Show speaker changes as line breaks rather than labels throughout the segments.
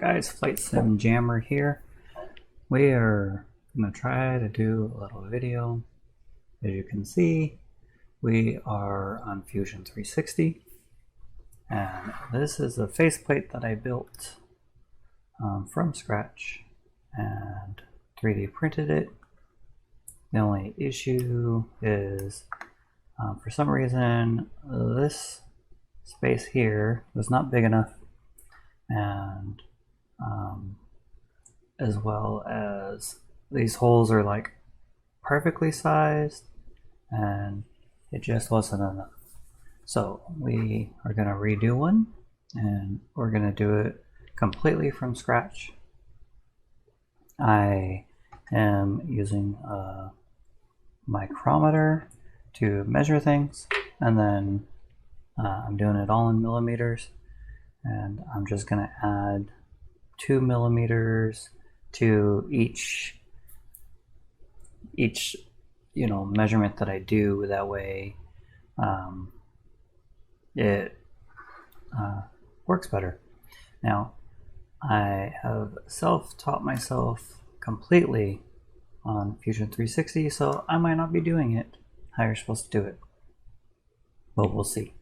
Alright guys, Flight Sim Jammer here. We are going to try to do a little video. As you can see, we are on Fusion 360. And this is a faceplate that I built from scratch and 3D printed it. The only issue is, for some reason, this space here was not big enough, and as well as these holes are like perfectly sized, and it just wasn't enough. So we are going to redo one, and we're going to do it completely from scratch. I am using a micrometer to measure things, and then I'm doing it all in millimeters, and I'm just going to add 2 millimeters to each measurement that I do. That way it works better. Now, I have self-taught myself completely on Fusion 360, so I might not be doing it how you're supposed to do it, but we'll see.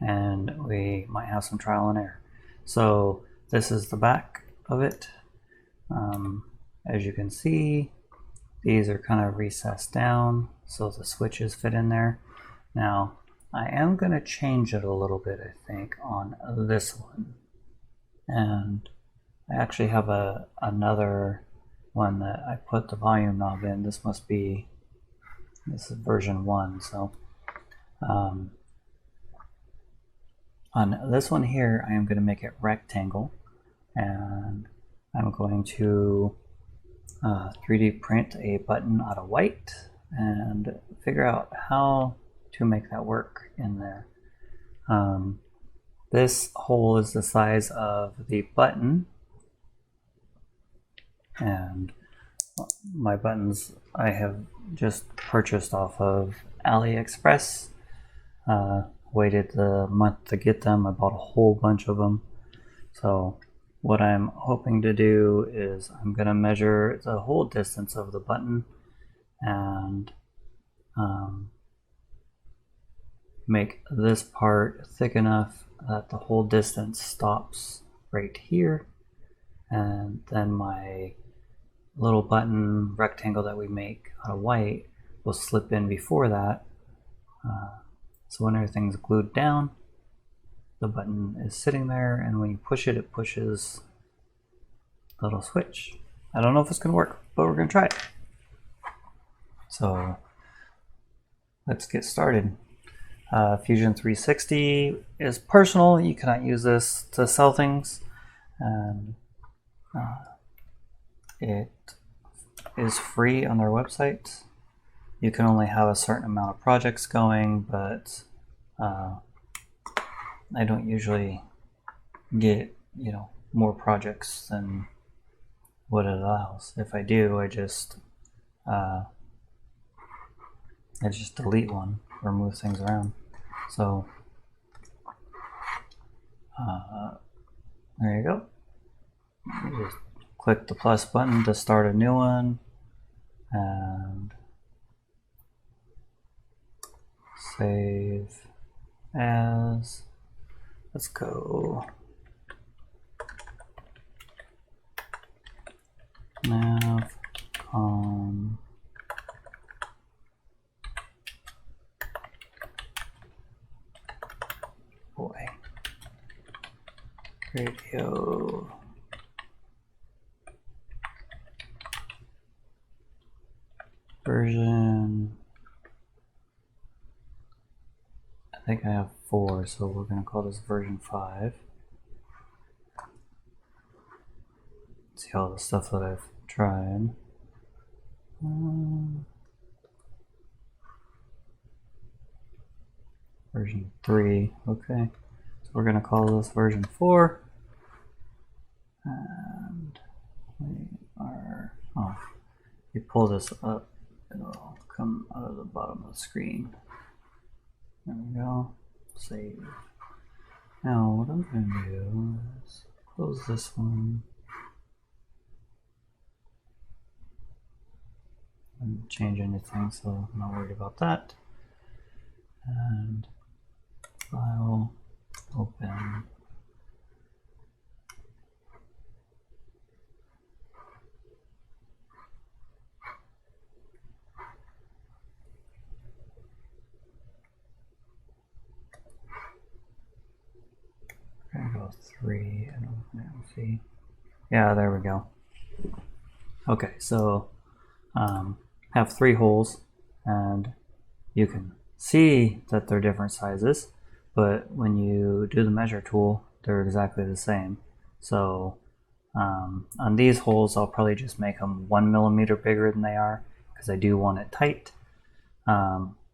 And we might have some trial and error. So this is the back of it. As you can see, these are kind of recessed down so the switches fit in there. Now, I am going to change it a little bit, I think, on this one. And I actually have another one that I put the volume knob in. This is version 1. So on this one here, I am going to make it rectangle, and I'm going to 3D print a button out of white and figure out how to make that work in there. This hole is the size of the button, and my buttons I have just purchased off of AliExpress. Waited the month to get them. I bought a whole bunch of them. So what I'm hoping to do is I'm going to measure the whole distance of the button and make this part thick enough that the whole distance stops right here, and then my little button rectangle that we make out of white will slip in before that. So when everything's glued down, the button is sitting there, and when you push it, it pushes the little switch. I don't know if it's going to work, but we're going to try it. So let's get started. Fusion 360 is personal. You cannot use this to sell things. And it is free on their website. You can only have a certain amount of projects going, but I don't usually get more projects than what it allows. If I do, I just delete one or move things around. So there you go. You just click the plus button to start a new one, and save as. Let's go navcom boy radio version. I think I have 4, so we're going to call this version 5. See all the stuff that I've tried. Version 3, okay. So we're going to call this version 4. And we are, if you pull this up, it'll come out of the bottom of the screen. There we go. Save. Now what I'm going to do is close this one. Didn't change anything, so I'm not worried about that. And file, open. I'm gonna go 3 and open it and see. Yeah, there we go. Okay, so have 3 holes, and you can see that they're different sizes, but when you do the measure tool, they're exactly the same. So on these holes, I'll probably just make them 1 millimeter bigger than they are, because I do want it tight.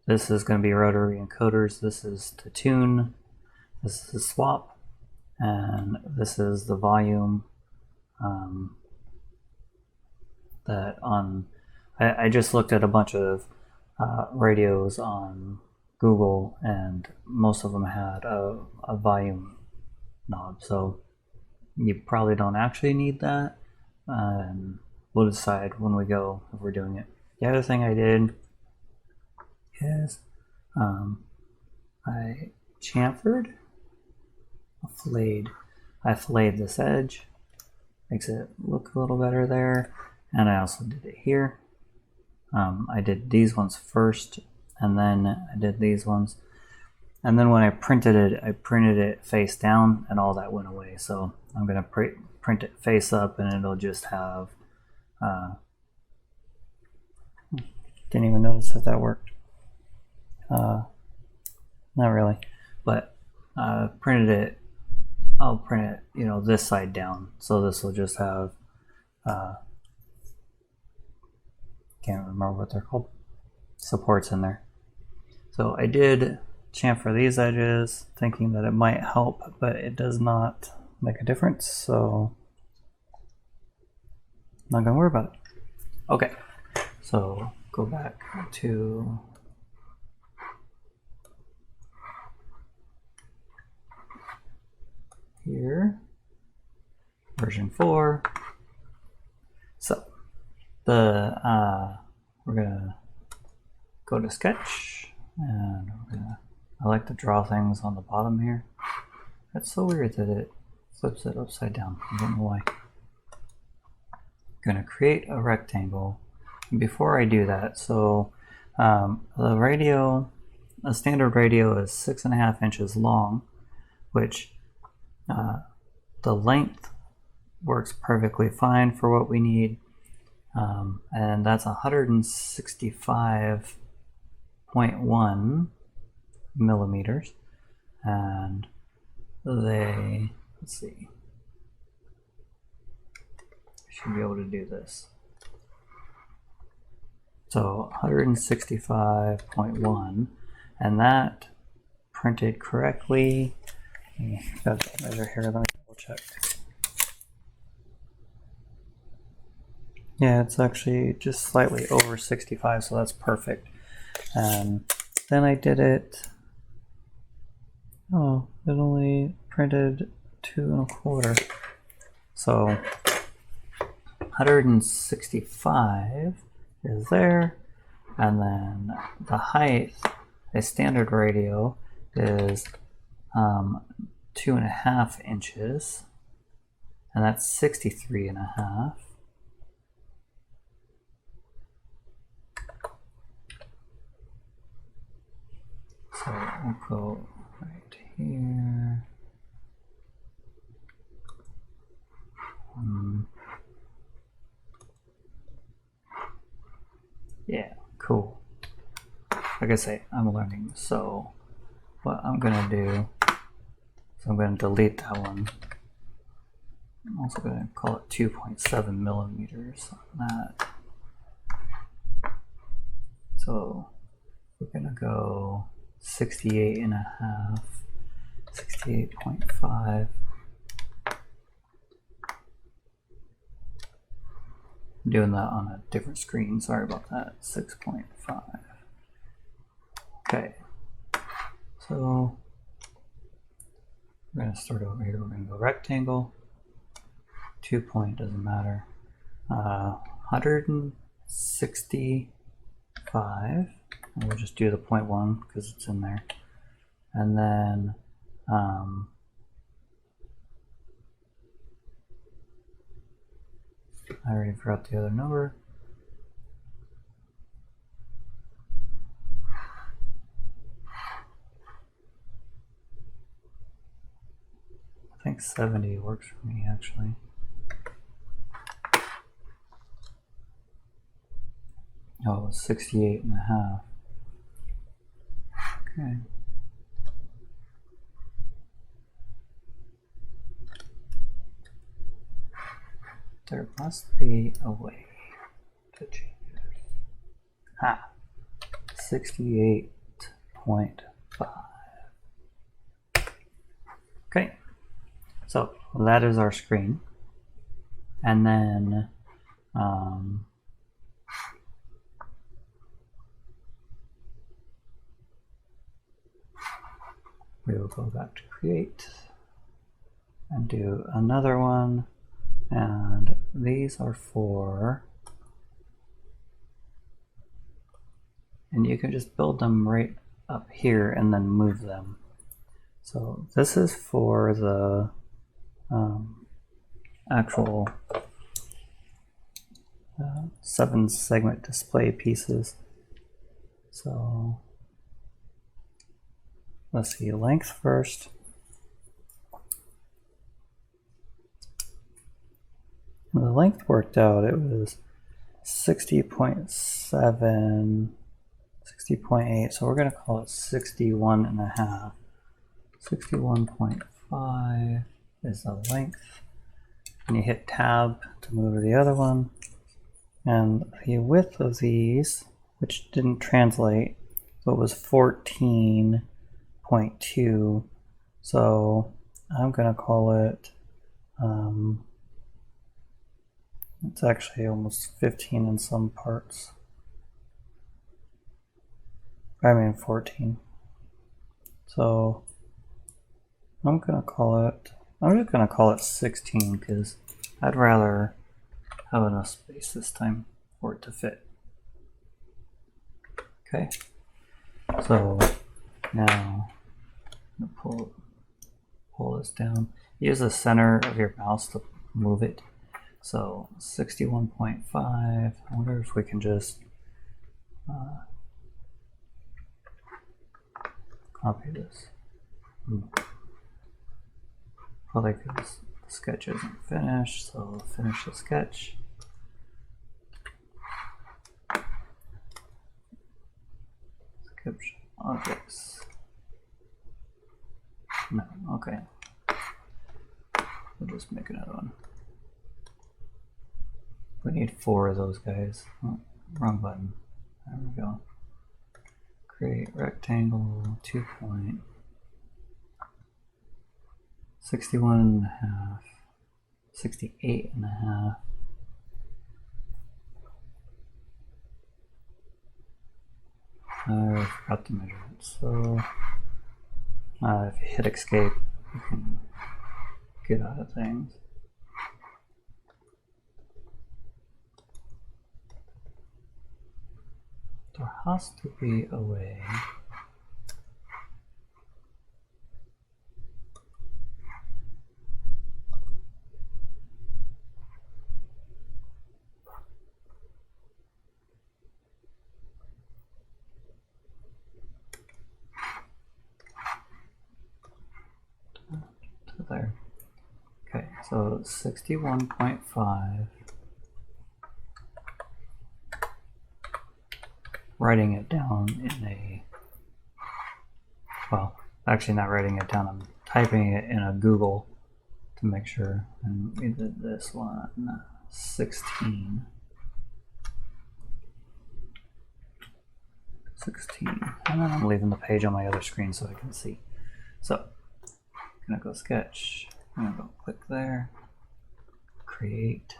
This is going to be rotary encoders. This is to tune. This is swap, and this is the volume. That on, I just looked at a bunch of radios on Google, and most of them had a volume knob, so you probably don't actually need that. We'll decide when we go if we're doing it. The other thing I did is I chamfered, I filleted this edge, makes it look a little better there, and I also did it here. I did these ones first, and then I did these ones, and then when I printed it face down, and all that went away. So I'm going to print it face up, and it'll just have didn't even notice if that worked. Not really, but printed it. I'll print it, you know, this side down, so this will just have can't remember what they're called, supports in there. So I did chamfer these edges, thinking that it might help, but it does not make a difference, so I'm not gonna worry about it. Okay, so go back to here, version 4. So we're gonna go to sketch, and I like to draw things on the bottom here. That's so weird that it flips it upside down. I don't know why. I'm gonna create a rectangle. And before I do that, so the radio, a standard radio is 6.5 inches long, which the length works perfectly fine for what we need. And that's 165.1 millimeters, and they, let's see, I should be able to do this. So 165.1, and that printed correctly. Got that measure here, let me double check. Yeah, it's actually just slightly over 65, so that's perfect. And then I did it, oh, it only printed 2 1/4. So 165 is there, and then the height, a standard radio is 2.5 inches, and that's 63.5. So we'll go right here. Yeah, cool. Like I say, I'm learning. So what I'm gonna do is I'm gonna delete that one. I'm also gonna call it 2.7 millimeters on that. So we're gonna go 68.5, 68.5. I'm doing that on a different screen, sorry about that. 6.5. Okay, so we're gonna start over here. We're gonna go rectangle, 2 point, doesn't matter. 165. We'll just do the 0.1 because it's in there. And then I already forgot the other number. I think 70 works for me actually. Oh, 68.5. Okay. There must be a way to change it. Ha! 68.5. Okay, so that is our screen. And then we will go back to create and do another one. And these are for, and you can just build them right up here and then move them. So this is for the actual 7 segment display pieces. So let's see, length first. The length worked out, it was 60.7, 60.8, so we're going to call it 61.5. 61.5 is the length. And you hit tab to move to the other one. And the width of these, which didn't translate, so it was 14.2. So I'm going to call it, it's actually almost 15 in some parts. I mean 14. So I'm just gonna call it 16 because I'd rather have enough space this time for it to fit. Okay. So now I'm gonna pull this down. Use the center of your mouse to move it. So 61.5, I wonder if we can just copy this. Probably because the sketch isn't finished, so I'll finish the sketch. Sketch objects. No, okay. We'll just make another one. We need 4 of those guys. Oh, wrong button. There we go. Create rectangle, 2 point. 61.5. 68.5. I forgot to measure it. So if you hit escape, you can get out of things. There has to be a way to there. Okay, so 61.5. Writing it down in a, well, actually not writing it down, I'm typing it in a Google to make sure. And we did this one, 16. 16. And then I'm leaving the page on my other screen so I can see. So, I'm gonna go sketch. I'm gonna go click there, create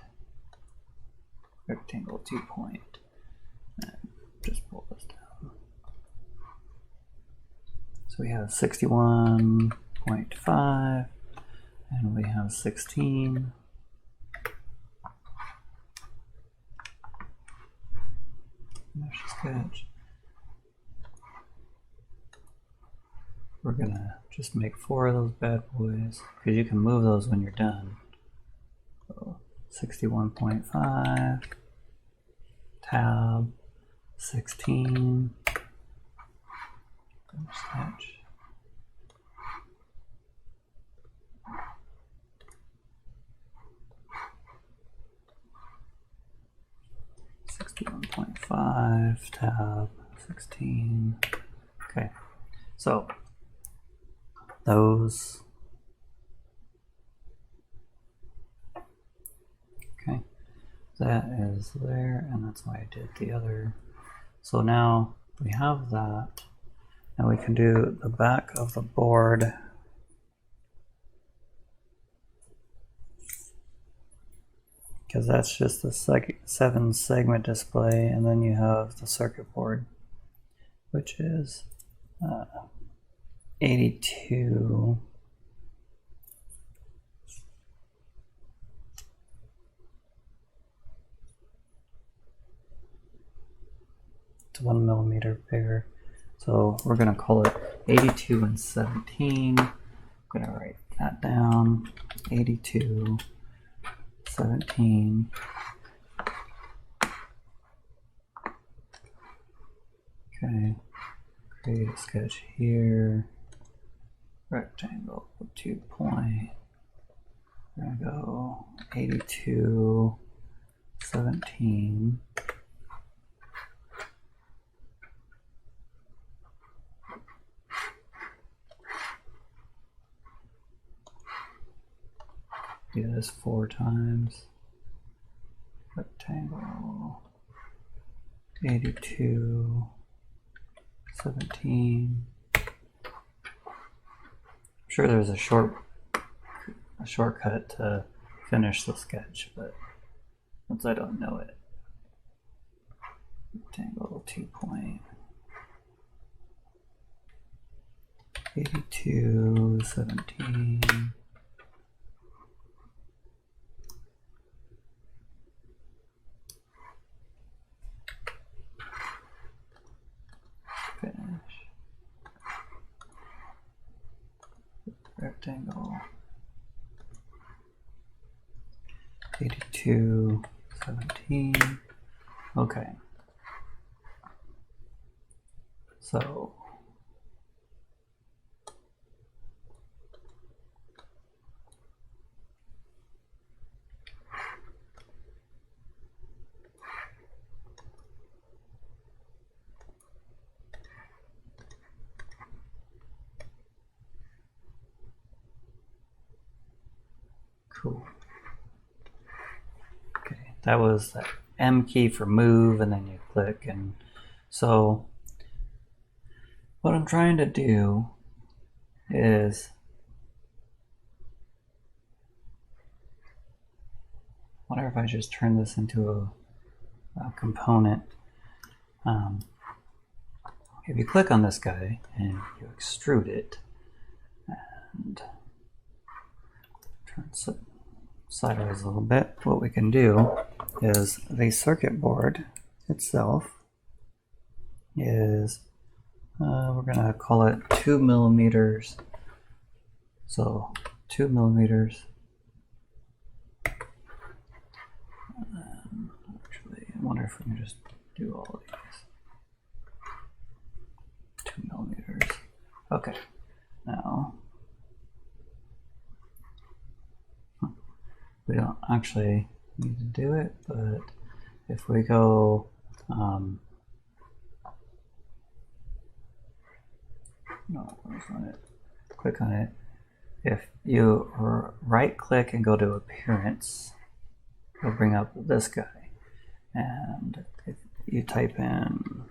rectangle 2 point, and just pull this down. So we have 61.5 and we have 16. Finish sketch. We're gonna just make 4 of those bad boys because you can move those when you're done. So 61.5, tab, 16, sketch. .5 tab 16. Okay, so those. Okay, that is there, and that's why I did the other. So now we have that, and we can do the back of the board. Because that's just the 7 segment display, and then you have the circuit board, which is 82. It's 1 millimeter bigger. So we're going to call it 82 and 17. I'm going to write that down. 82, 17. Okay, create a sketch here. Rectangle, 2 point. We're going to go 82, 17. Do this 4 times. Rectangle, 82, 17. I'm sure there's a shortcut to finish the sketch, but since I don't know it. Rectangle, 2 point. 82, 17. Finish. Rectangle. 82, 17. Okay. So cool. Okay, that was the M key for move, and then you click. And so what I'm trying to do is wonder if I just turn this into a component. If you click on this guy and you extrude it and turn it sideways a little bit, what we can do is the circuit board itself is, we're going to call it 2 millimeters. So 2 millimeters. Actually, I wonder if we can just do all of these. 2 millimeters. Okay, now we don't actually need to do it, but if we go no, that's not it. Click on it. If you right click and go to appearance, it'll bring up this guy. And if you type in,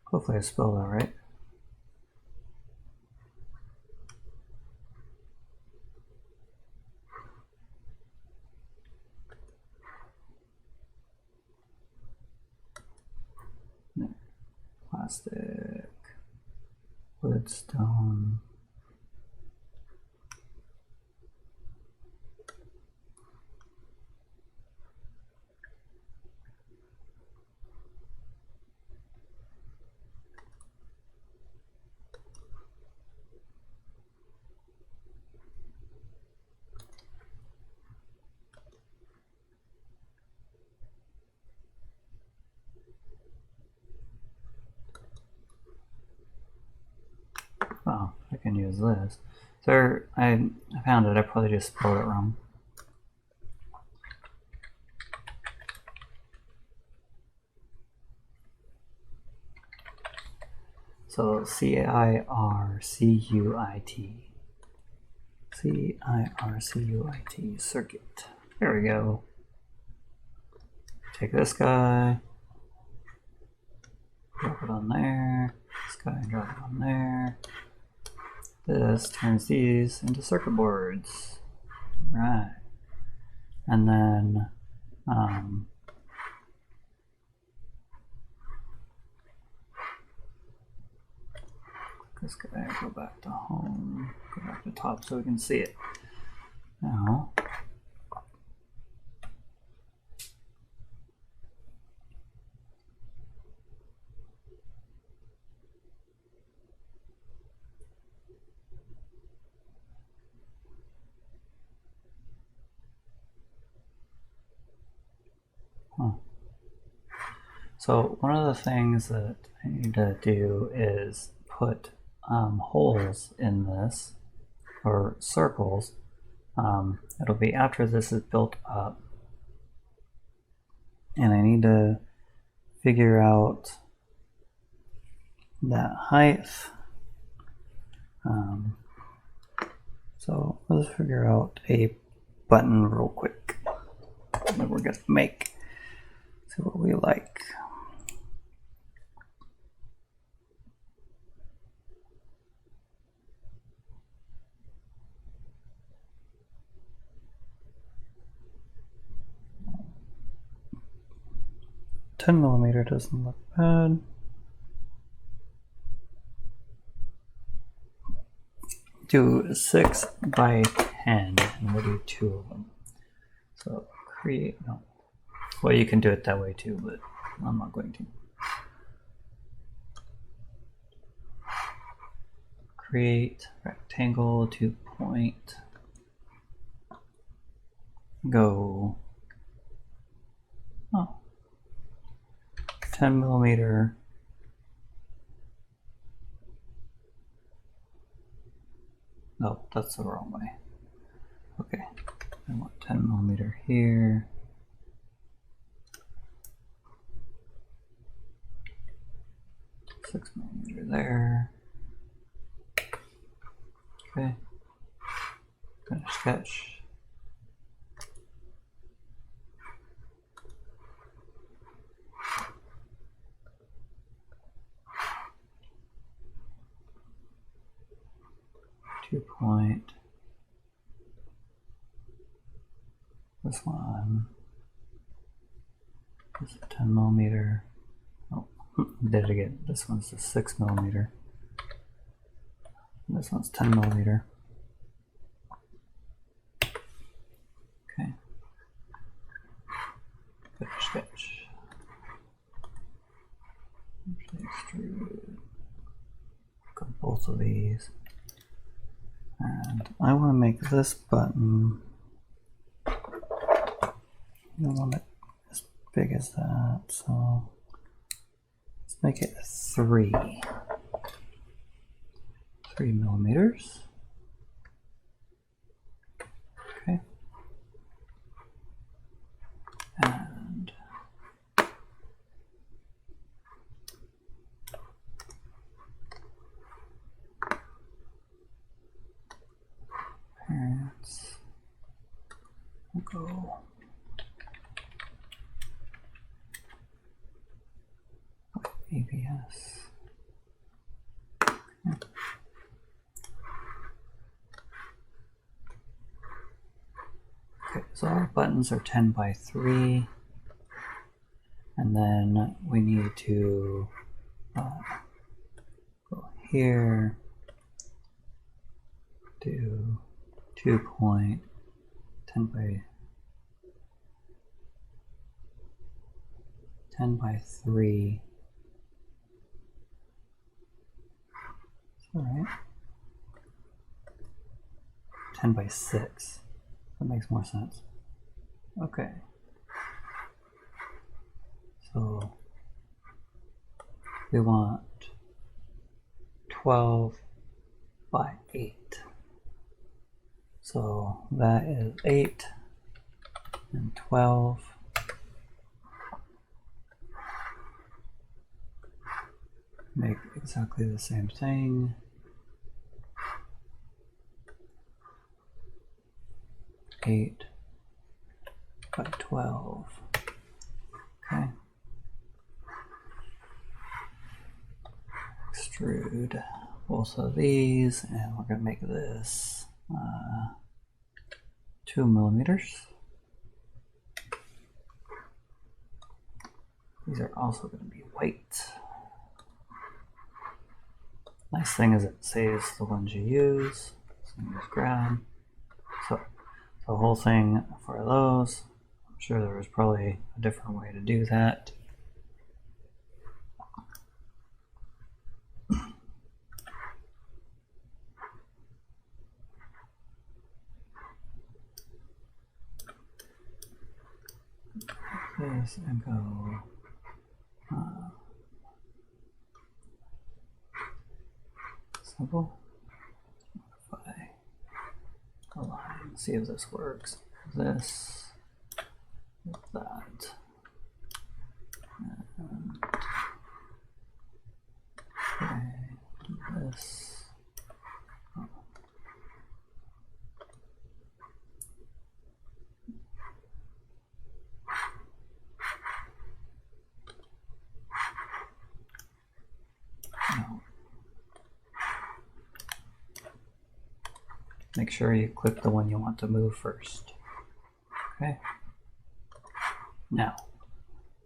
hopefully I spelled that right. Plastic, wood, stone. can use this. So I found it, I probably just spelled it wrong. So C-I-R-C-U-I-T. C-I-R-C-U-I-T, circuit. There we go. Take this guy, drop it on there, this guy, drop it on there. This turns these into circuit boards. Right. And then this guy, go back to home, go back to top so we can see it. Now, so one of the things that I need to do is put holes in this, or circles. It'll be after this is built up. And I need to figure out that height. So let's figure out a button real quick that we're gonna make. See what we like. $10mm doesn't look bad. Do 6 by 10, and we'll do 2 of them. So create, no. Well, you can do it that way too, but I'm not going to. Create rectangle, 2 point, go. Oh. 10mm. No, that's the wrong way. Okay, I want 10mm here. $6mm there. Okay. Finish sketch. Point. This one is 10mm. Oh, did it again. This one's the 6mm. This one's 10mm. Okay. Finish sketch. Extrude. Got both of these. And I want to make this button, I don't want it as big as that, so let's make it 3 millimeters. Okay. And parents will go ABS. Okay. Okay, so our buttons are 10 by 3, and then we need to go here, do 2 point 10 by 3. All right. 10 by 6. That makes more sense. Okay. So we want 12 by 8. So that is 8 and 12. Make exactly the same thing. 8 by 12. Okay. Extrude both of these, and we're going to make this 2 millimeters. These are also going to be white. Nice thing is it saves the ones you use. So you just grab. So the whole thing for those, I'm sure there was probably a different way to do that. This and go simple, modify, align, see if this works. This, with that, and okay, this. No. Make sure you click the one you want to move first. Okay. Now,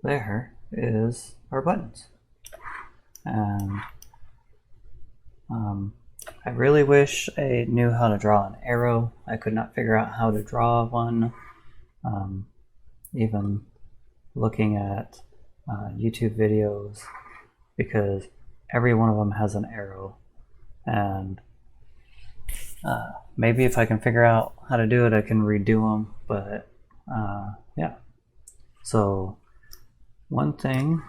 there is our buttons. And I really wish I knew how to draw an arrow. I could not figure out how to draw one. Even looking at YouTube videos, because every one of them has an arrow. And maybe if I can figure out how to do it, I can redo them. But yeah. So one thing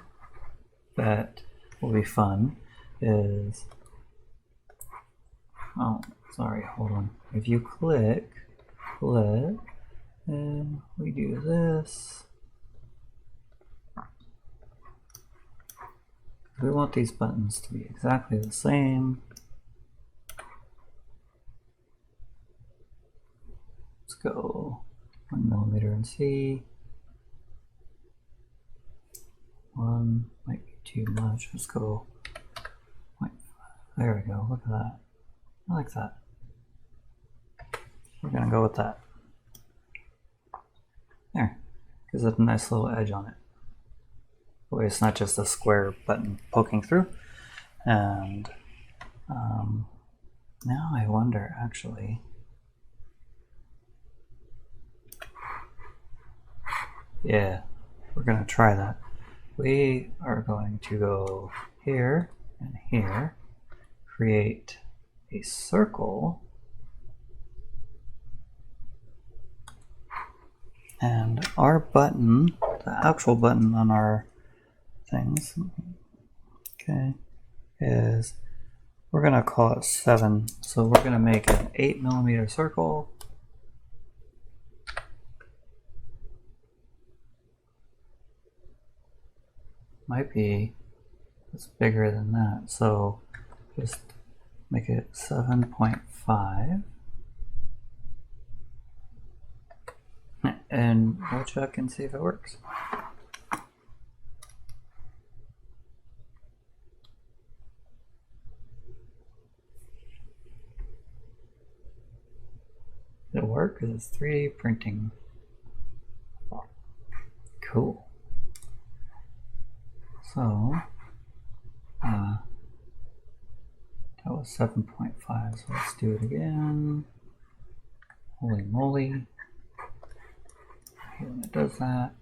that will be fun is, oh, sorry, hold on. If you click, and we do this. We want these buttons to be exactly the same. Let's go 1 millimeter and see. 1 might be too much. Let's go 0.5. There we go. Look at that. I like that. We're gonna go with that. There. Gives it a nice little edge on it. That way it's not just a square button poking through. And now I wonder, actually. Yeah, we're gonna try that. We are going to go here and here, create a circle, and our button, the actual button on our things, okay, is, we're gonna call it 7. So we're gonna make an 8 millimeter circle. Might be, it's bigger than that. So just make it 7.5. And we'll check and see if it works. It'll work because it's 3D printing. Cool. So that was 7.5. So let's do it again. Holy moly. When it does that,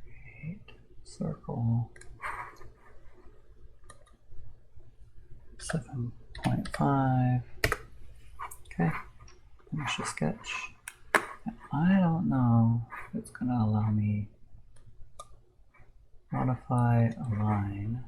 create circle 7.5. Okay, finish the sketch. I don't know if it's going to allow me modify align.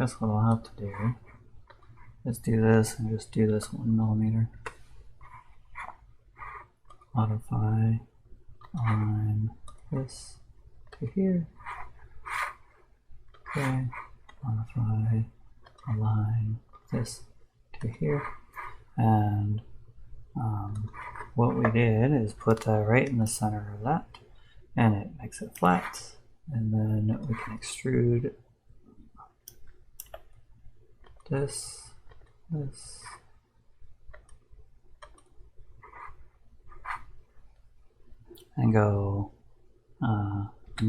guess what I'll have to do is do this and just do this 1 millimeter. Modify, align this to here. Okay, modify, align this to here. And what we did is put that right in the center of that, and it makes it flat. And then we can extrude this, and go -1. I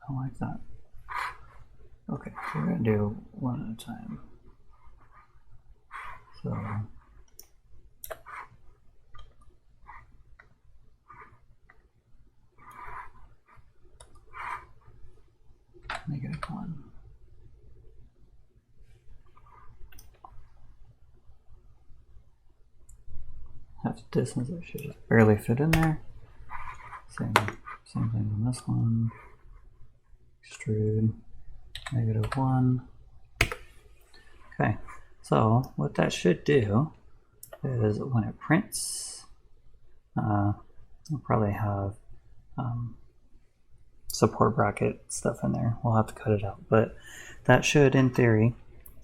don't like that. Okay, we're going to do one at a time. So -1. Have to distance, it should just barely fit in there. Same thing on this one. Extrude, -1. Okay, so what that should do is when it prints, we'll probably have support bracket stuff in there. We'll have to cut it out, but that should, in theory,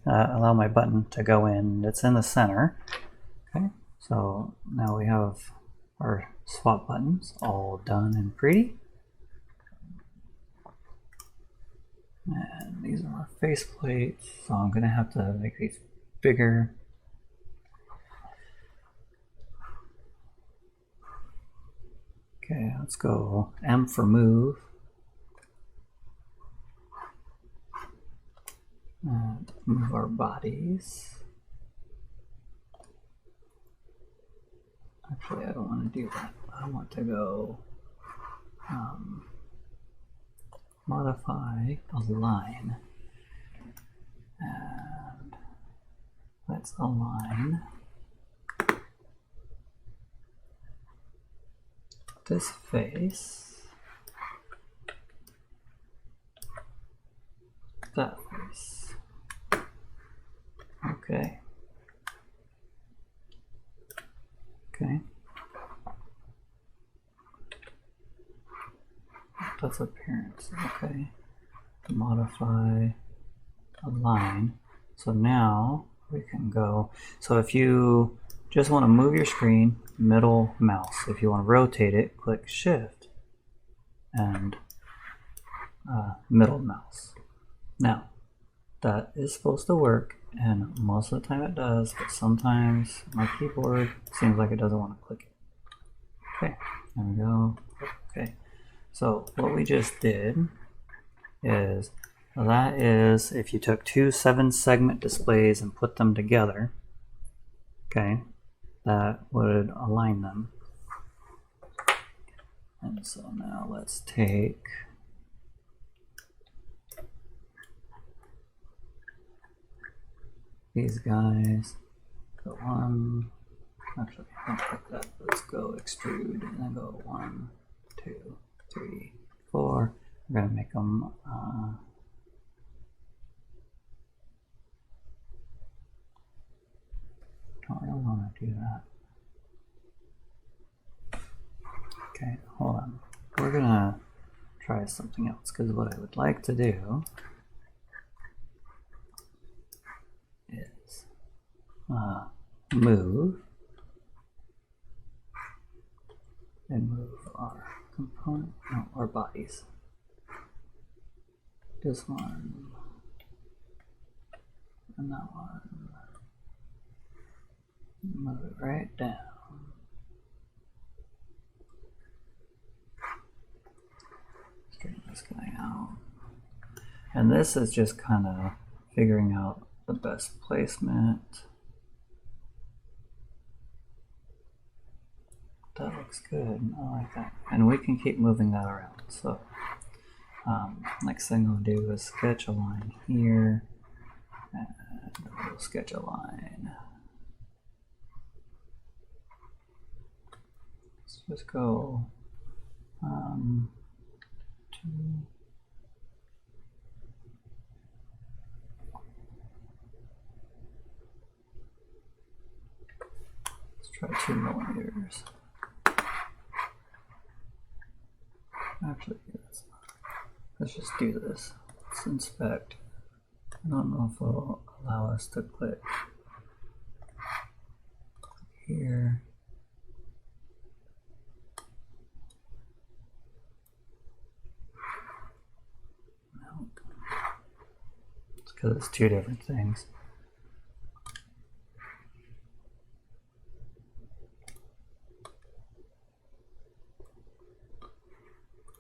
allow my button to go in. It's in the center. Okay, so now we have our swap buttons all done and pretty. And these are our faceplates, so I'm going to have to make these bigger. Okay, let's go M for move. And move our bodies. Actually, I don't want to do that. I want to go modify align, and let's align this face, that face. Okay. Okay. That's appearance. Okay. Modify align. So now we can go. So if you just want to move your screen, middle mouse. If you want to rotate it, click Shift and middle mouse. Now that is supposed to work, and most of the time it does, but sometimes my keyboard seems like it doesn't want to click it. Okay, there we go. Okay, so what we just did is, that is if you took two 7-segment displays and put them together, okay, that would align them. And so now let's take these guys, go on, actually don't click that, let's go extrude and then go 1, 2, 3, 4. We're going to make them don't really want to do that. Okay, hold on. We're going to try something else, because what I would like to do is move and move our component, no, our bodies. This one and that one. Move it right down. Straighten this guy out. And this is just kind of figuring out the best placement. That looks good. I like that. And we can keep moving that around. So next thing I'll do is sketch a line here, and we'll sketch a line. Let's just go 2, try 2 millimeters. Actually, let's just do this. Let's inspect. I don't know if it'll allow us to click here. No. It's because it's 2 different things.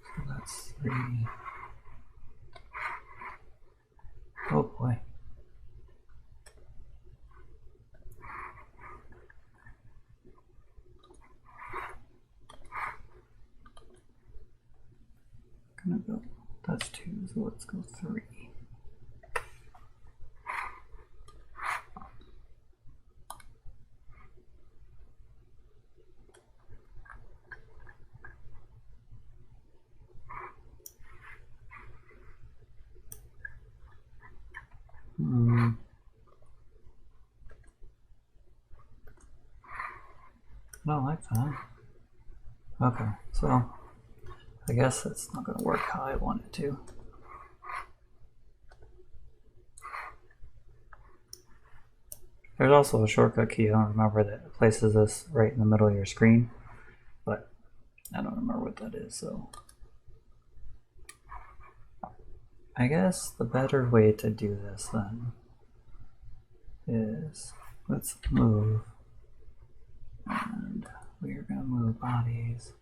So that's 3. Oh boy. Gonna go, that's 2, so let's go 3. I don't like that. Okay, so I guess it's not going to work how I want it to. There's also a shortcut key, I don't remember, that places this right in the middle of your screen, but I don't remember what that is, so I guess the better way to do this then is let's move, and we are going to move bodies.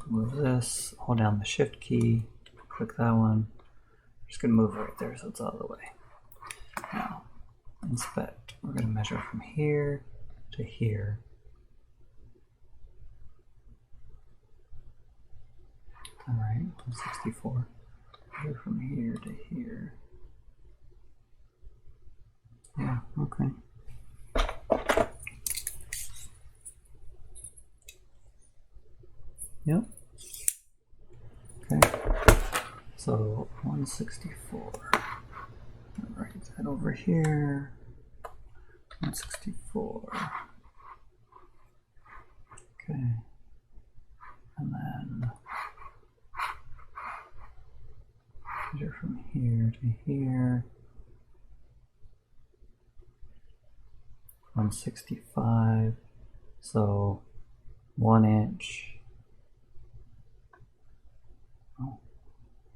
Move this, hold down the shift key, click that one. I'm just going to move right there so it's out of the way. Now, inspect. We're going to measure from here to here. All right, 164. Measure from here to here. Yeah, okay. Yep. Okay. So 164. Write that over here. 164. Okay. And then measure from here to here. 165. So 1 inch.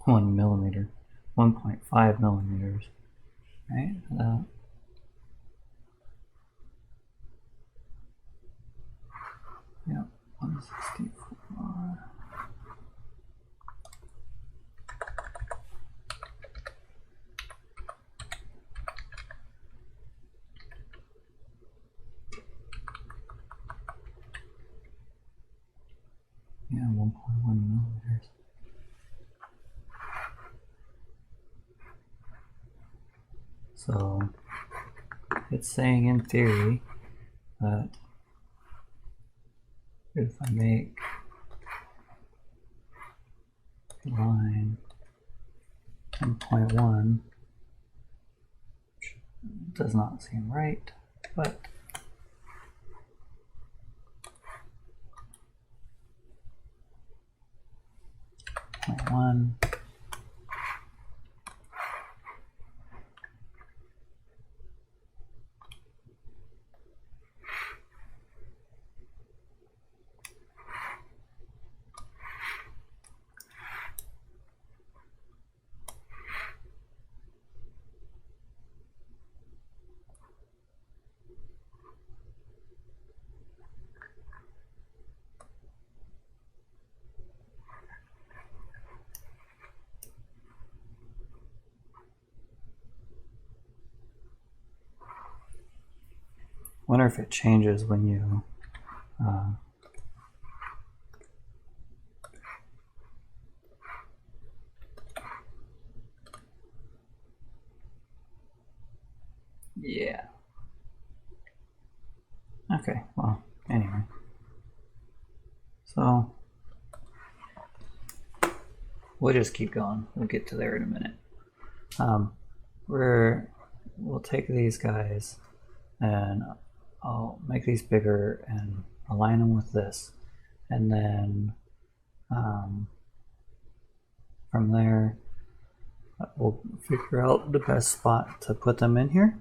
1 millimeter, 1.5 millimeters, right? Yeah, 164. Yeah, 1.1 millimeters. So it's saying in theory that if I make the line 10.1, which does not seem right, but .1. Wonder if it changes when you yeah. Okay, well, anyway. So we'll just keep going. We'll get to there in a minute. We'll take these guys and I'll make these bigger and align them with this, and then from there we'll figure out the best spot to put them in here.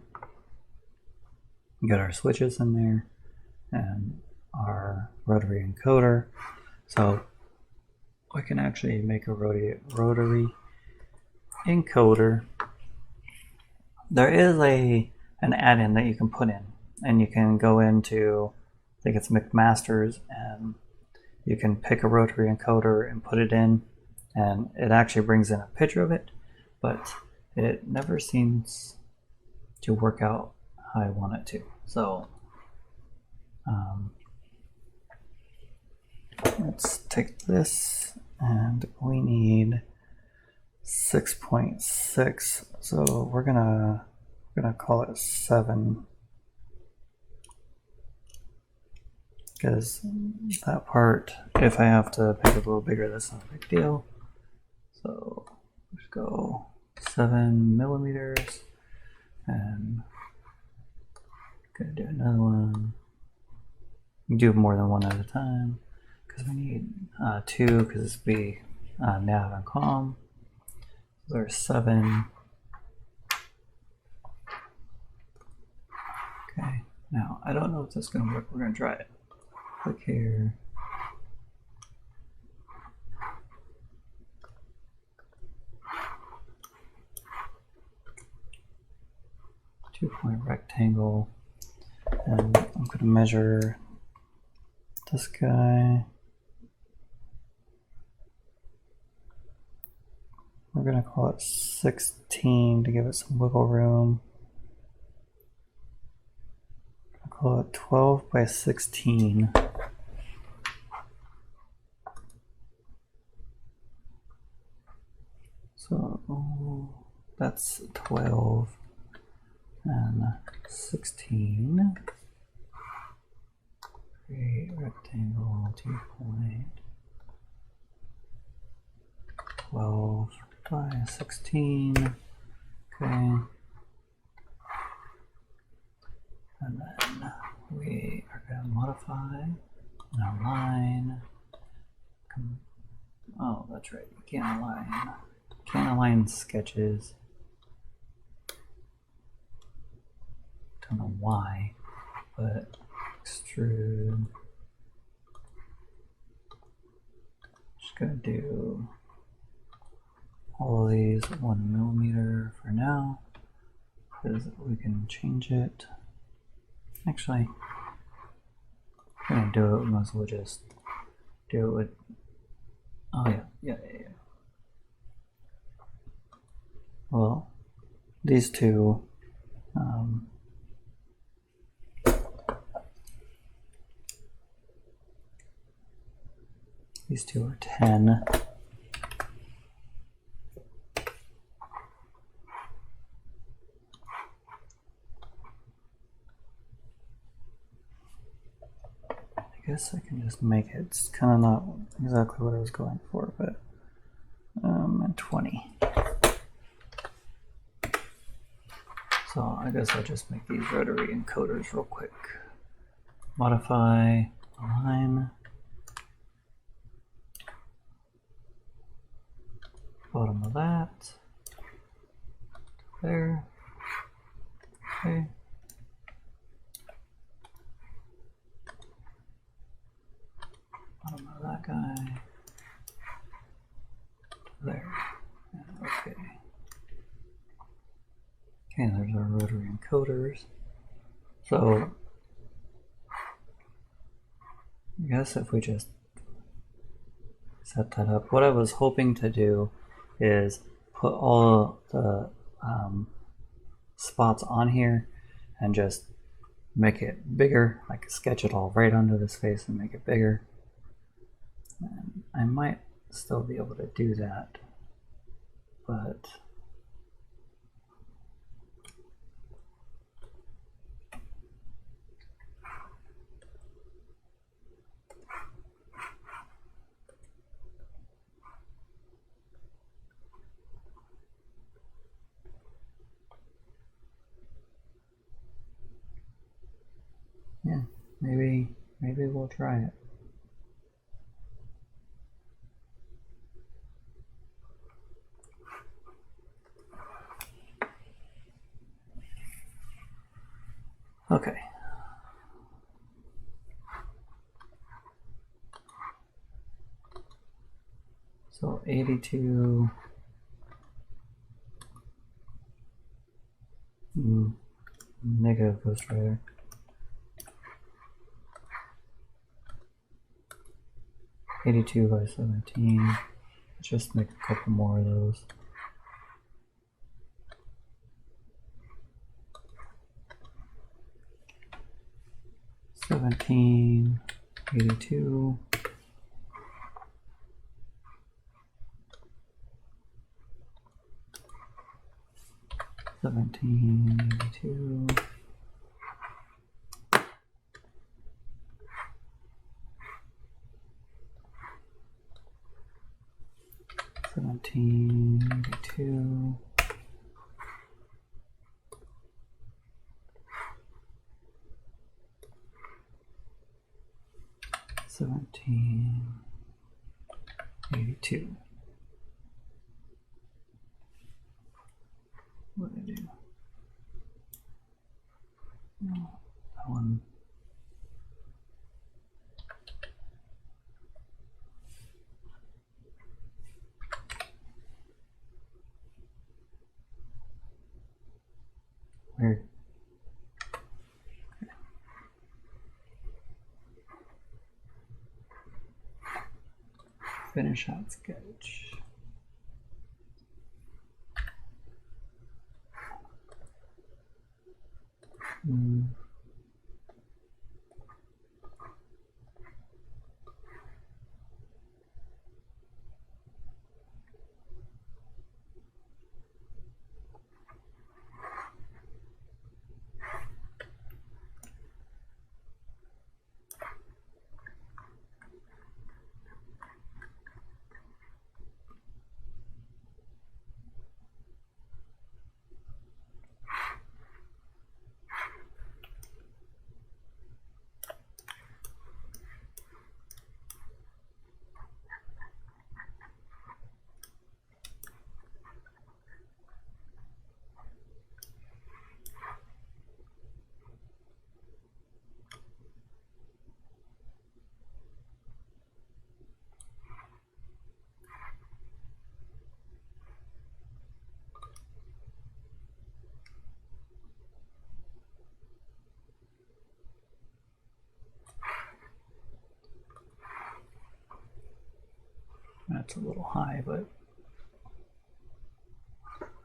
Get our switches in there and our rotary encoder. So we can actually make a rotary encoder. There is an add-in that you can put in, and you can go into, I think it's McMaster's, and you can pick a rotary encoder and put it in, and it actually brings in a picture of it, but it never seems to work out how I want it to. So let's take this, and we need 6.6, so we're gonna call it 7, because that part, if I have to pick it a little bigger, that's not a big deal. So let's go 7 millimeters, and gonna do another one. You do more than one at a time, because we need 2, because it's be nav and comm. So there's 7. Okay, now I don't know if this is gonna work. We're gonna try it. Click here. Two-point rectangle, and I'm going to measure this guy. We're going to call it 16 to give it some wiggle room. I'll call it 12 by 16. So that's 12 and 16. Create rectangle 2.12 by 16. Okay. And then we are going to modify and align. Oh, that's right. You can't align. Can't align sketches. Don't know why, but extrude. Just gonna do all of these 1 millimeter for now, because we can change it. Actually, I'm gonna do it. We might as well just do it with. Oh yeah. Well, these two. These two are 10. I guess I can just make it. It's kind of not exactly what I was going for, but and 20. So I guess I'll just make these rotary encoders real quick. Modify, align. Bottom of that. There. Okay. Bottom of that guy. There. Okay. Okay, there's our rotary encoders. So I guess if we just set that up, what I was hoping to do is put all the spots on here and just make it bigger, like sketch it all right onto this face and make it bigger. And I might still be able to do that, but yeah, maybe maybe we'll try it. Okay. So 82. Negative ghostwriter. $82 by 17. Let's just make a couple more of those. $17, 82. $17.82. $17.82. $17.82. What did I do? No, that one. Weird. Okay. Finish out sketch. That's a little high, but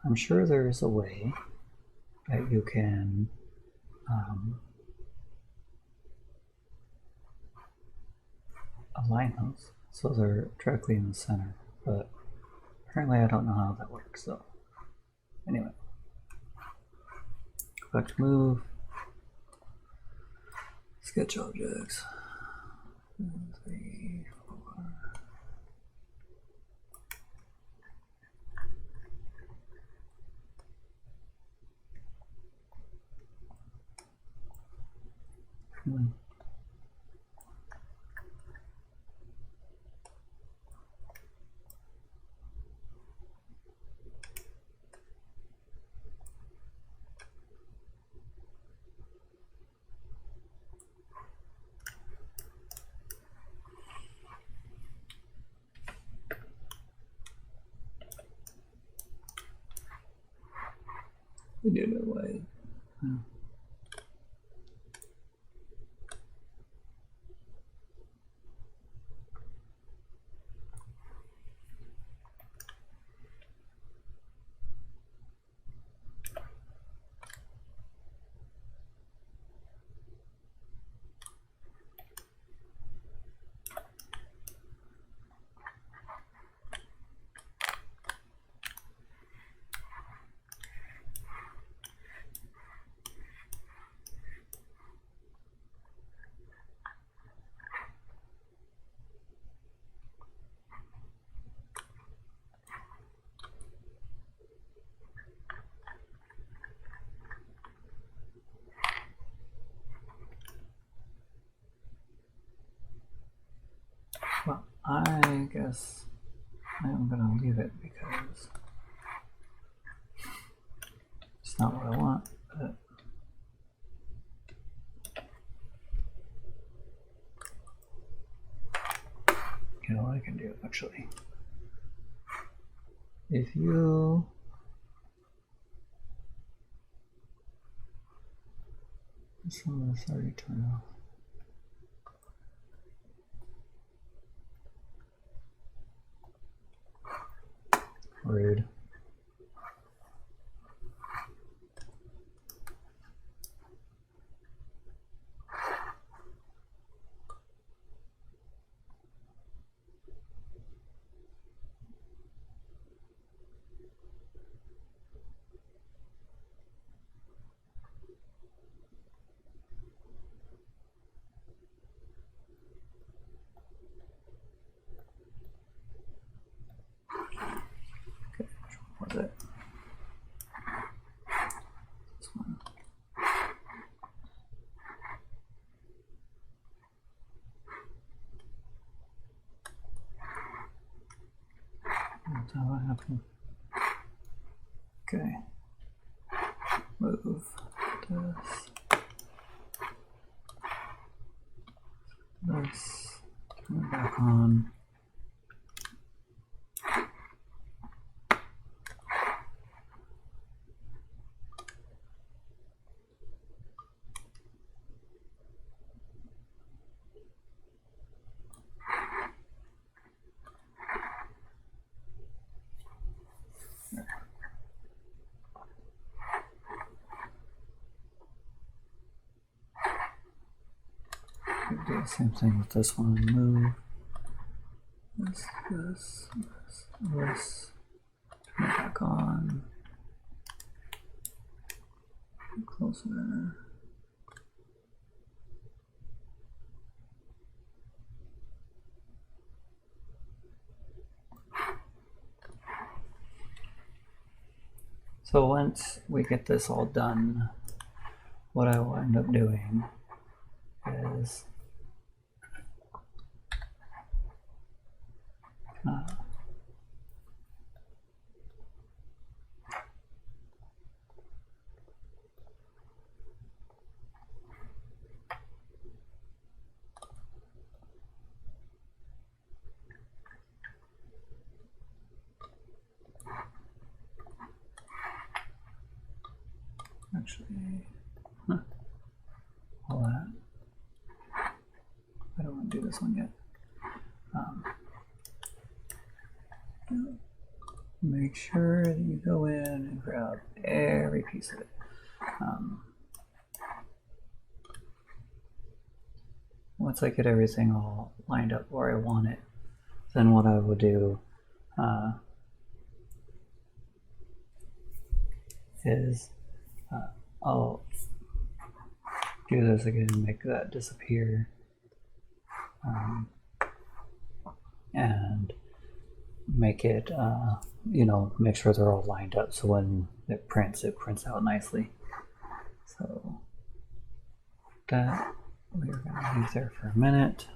I'm sure there is a way that you can align those so they're directly in the center, but apparently I don't know how that works. So anyway, go back to move, sketch objects, 1, 3, 4. We do know why. I guess I'm gonna leave it because it's not what I want, but you know what I can do actually. If you some of this already turned off. Rude. Okay, which one was it? This one. That's how it happened. Okay. Move this. This. Turn it back on. Do the same thing with this one. Move this. Turn it back on. Closer. So once we get this all done, what I will end up doing is actually, hold on. I don't want to do this one yet. Make sure that you go in and grab every piece of it. Once I get everything all lined up where I want it, then what I will do is I'll do this again and make that disappear, and make it, you know, make sure they're all lined up so when it prints out nicely. So that we're going to leave there for a minute.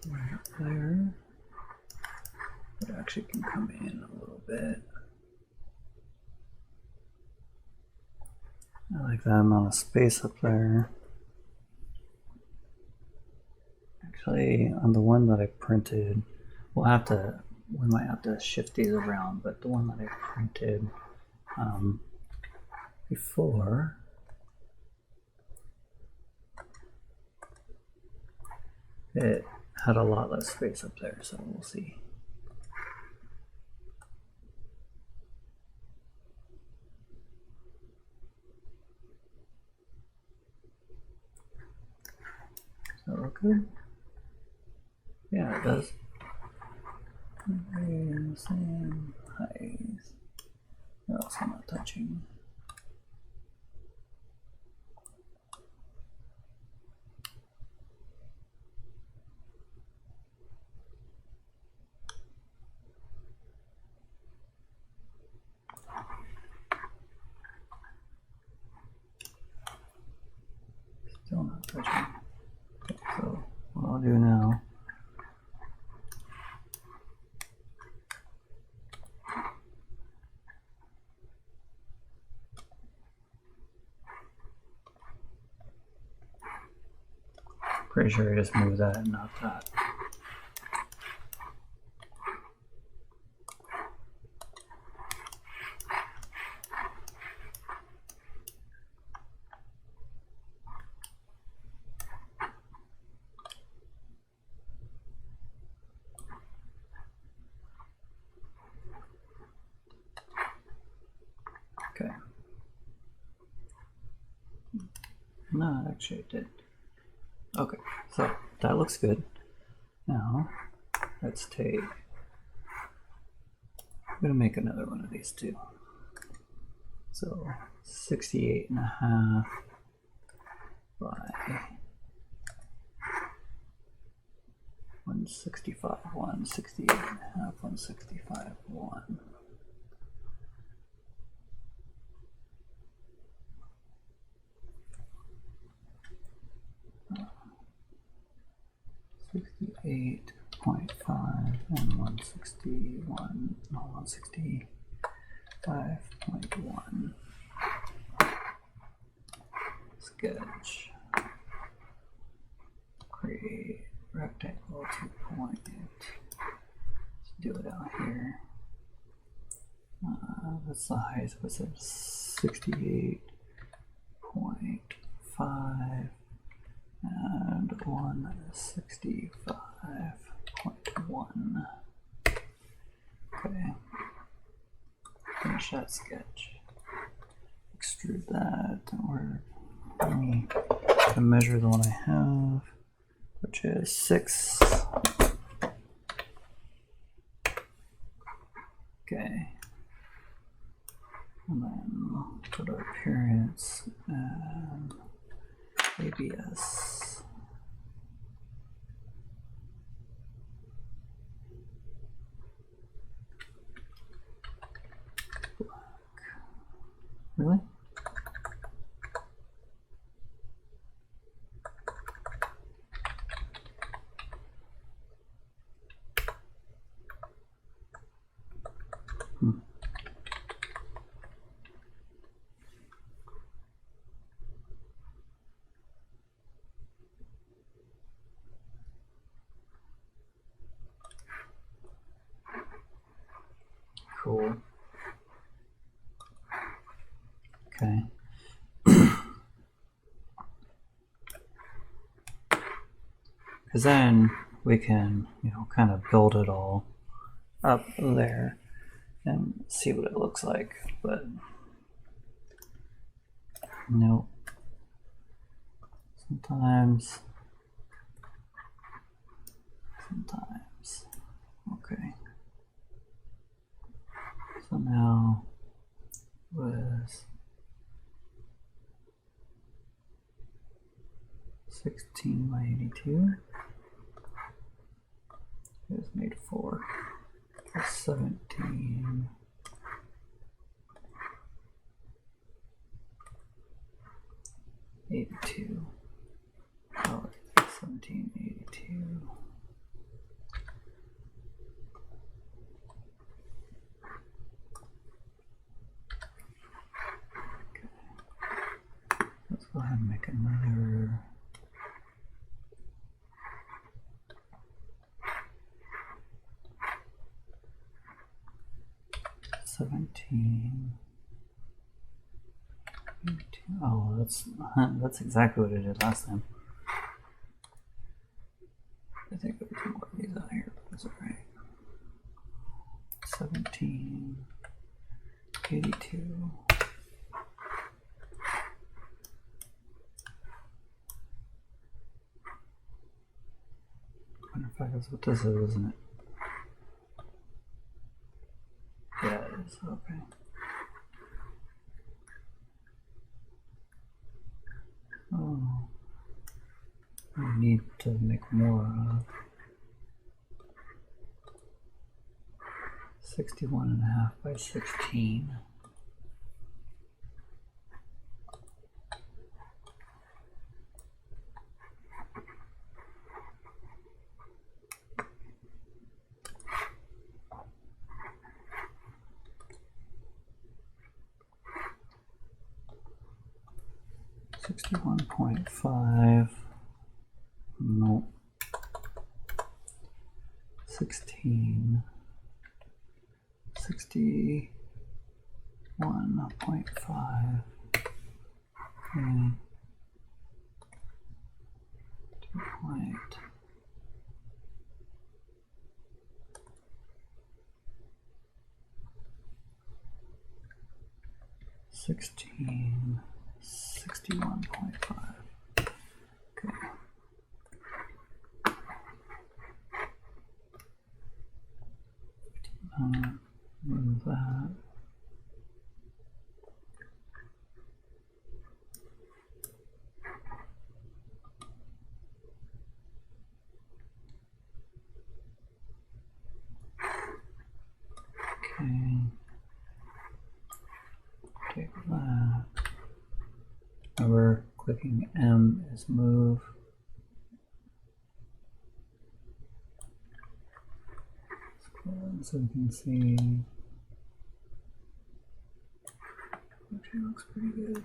Right there. It actually can come in a little bit. I like that amount of space up there. Actually, on the one that I printed, we might have to shift these around, but the one that I printed before, it had a lot less space up there, so we'll see. Does that look good? Yeah, it does. Same height. They're also not touching. Still not touching. So what I'll do now, pretty sure I just moved that and not that. Okay. No, actually it did. Okay, so that looks good. Now, let's take, I'm gonna make another one of these too. So 68.5 by 165, 168.5, 165, 1. 68.5 and 161, no, 165.1. Sketch. Create rectangle 2 point. Let's do it out here. That's the height. What's it? 68.5 and 165.1. Okay. Finish that sketch. Extrude that, or let me measure the one I have, which is 6. Okay. And then go to appearance and ABS. Black. Really? Cool. Okay. Because then we can, kind of build it all up there and see what it looks like. But nope. Sometimes. Okay. So now with 16 by 82 is made 4 plus 17 82. Oh, 1782. Let's go ahead and make another. Oh, that's exactly what I did last time. I think there were 2 more of these out here, but that's alright. 1782. Matter of fact, that's what this is, isn't it? Okay. Oh, I need to make more of 61.5 by 16. .5. No. 16. 61.5. Okay. 2.16. 61.5. Okay. Move that. Okay. Take that. Remember, clicking M is move. Scroll in so we can see. Actually looks pretty good.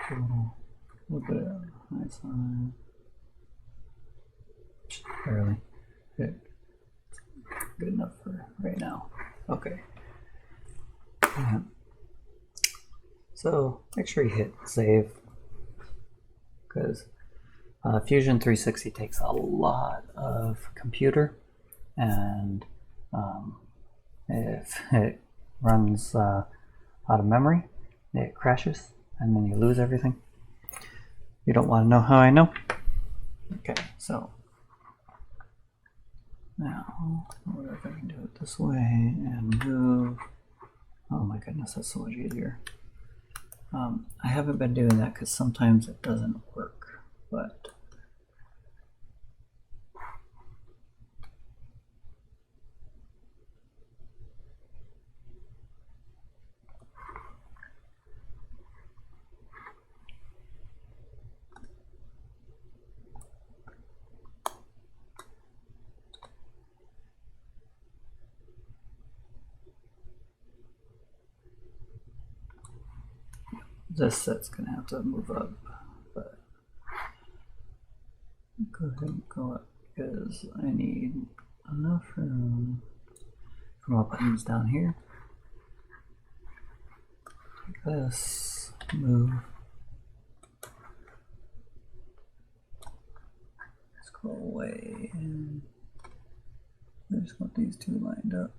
Cool. A little bit of high side. Barely. Good. Good enough for right now. Okay. Yeah. So make sure you hit save, because Fusion 360 takes a lot of computer, and if it runs out of memory, it crashes and then you lose everything. You don't want to know how I know? Okay, so now I wonder if I can do it this way and move. Oh my goodness, that's so much easier. I haven't been doing that because sometimes it doesn't work, but this set's going to have to move up, but go ahead and go up because I need enough room for my buttons down here. Take this, move, scroll away, and I just want these two lined up.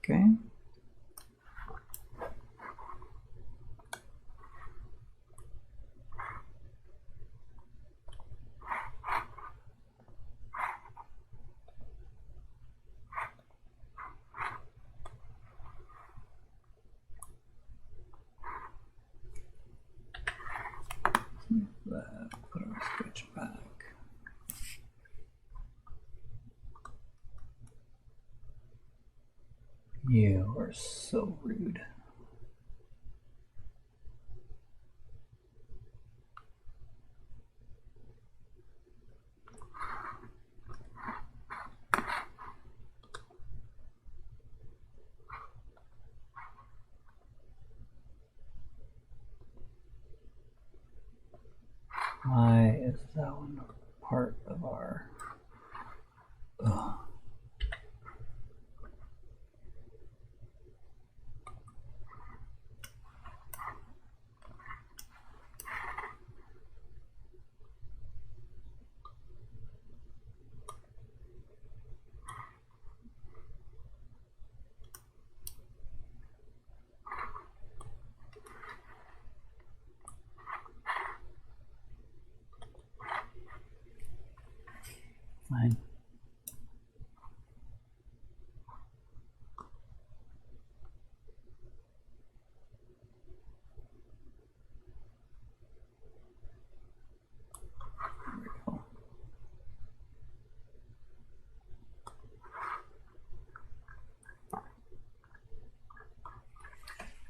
Okay. Put our sketch back. You are so rude. Why is that one part of our... Ugh.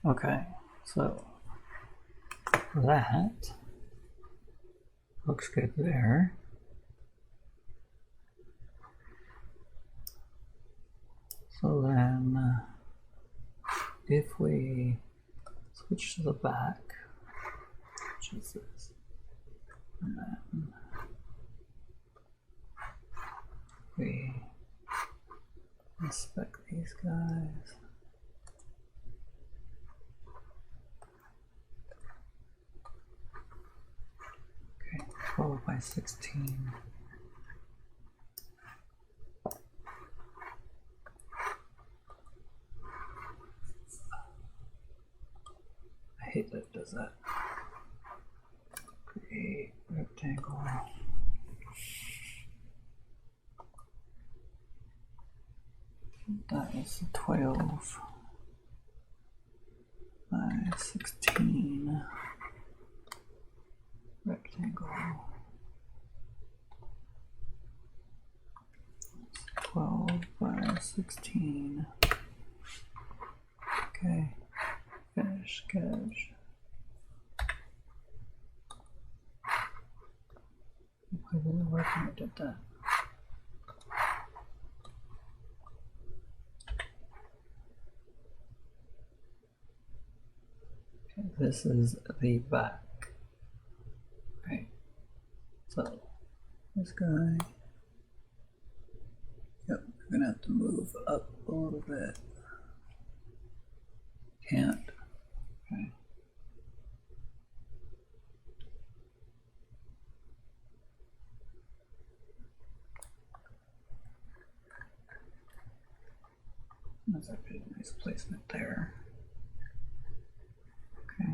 Okay, so that looks good there. So then if we switch to the back, which is this, and then we inspect these guys. Okay, 12 by 16. I hate that it does that. Create rectangle. That is 12 by 16 rectangle. 12 by 16. Okay, finish sketch. Why didn't it work when I did that? Okay, this is the back. Right. So this guy. Yep, we're gonna have to move up a little bit. Can't. Okay. That's actually a nice placement there. Okay.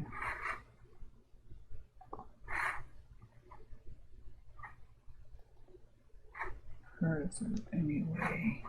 Or is there any way?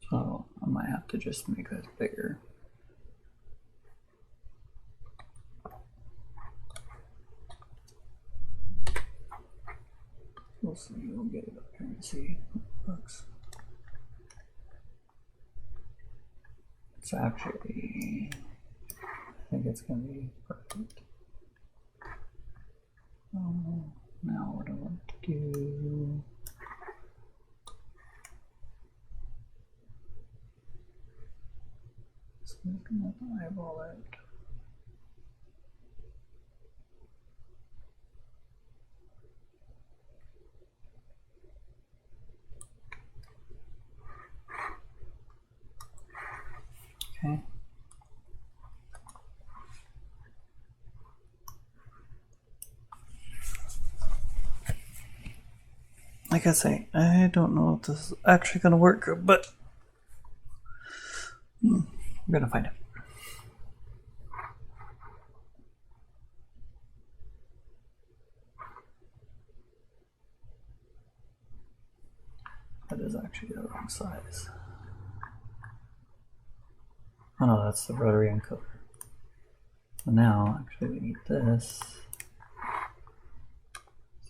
So I might have to just make this bigger. We'll see, we'll get it up here and see how it looks. It's actually, I think it's gonna be perfect. Now what I want to do. So I'm gonna have to eyeball it. Okay. Like I say, I don't know if this is actually gonna work, but we're gonna find it. That is actually the wrong size. Oh no, that's the rotary encoder. So now, actually, we need this.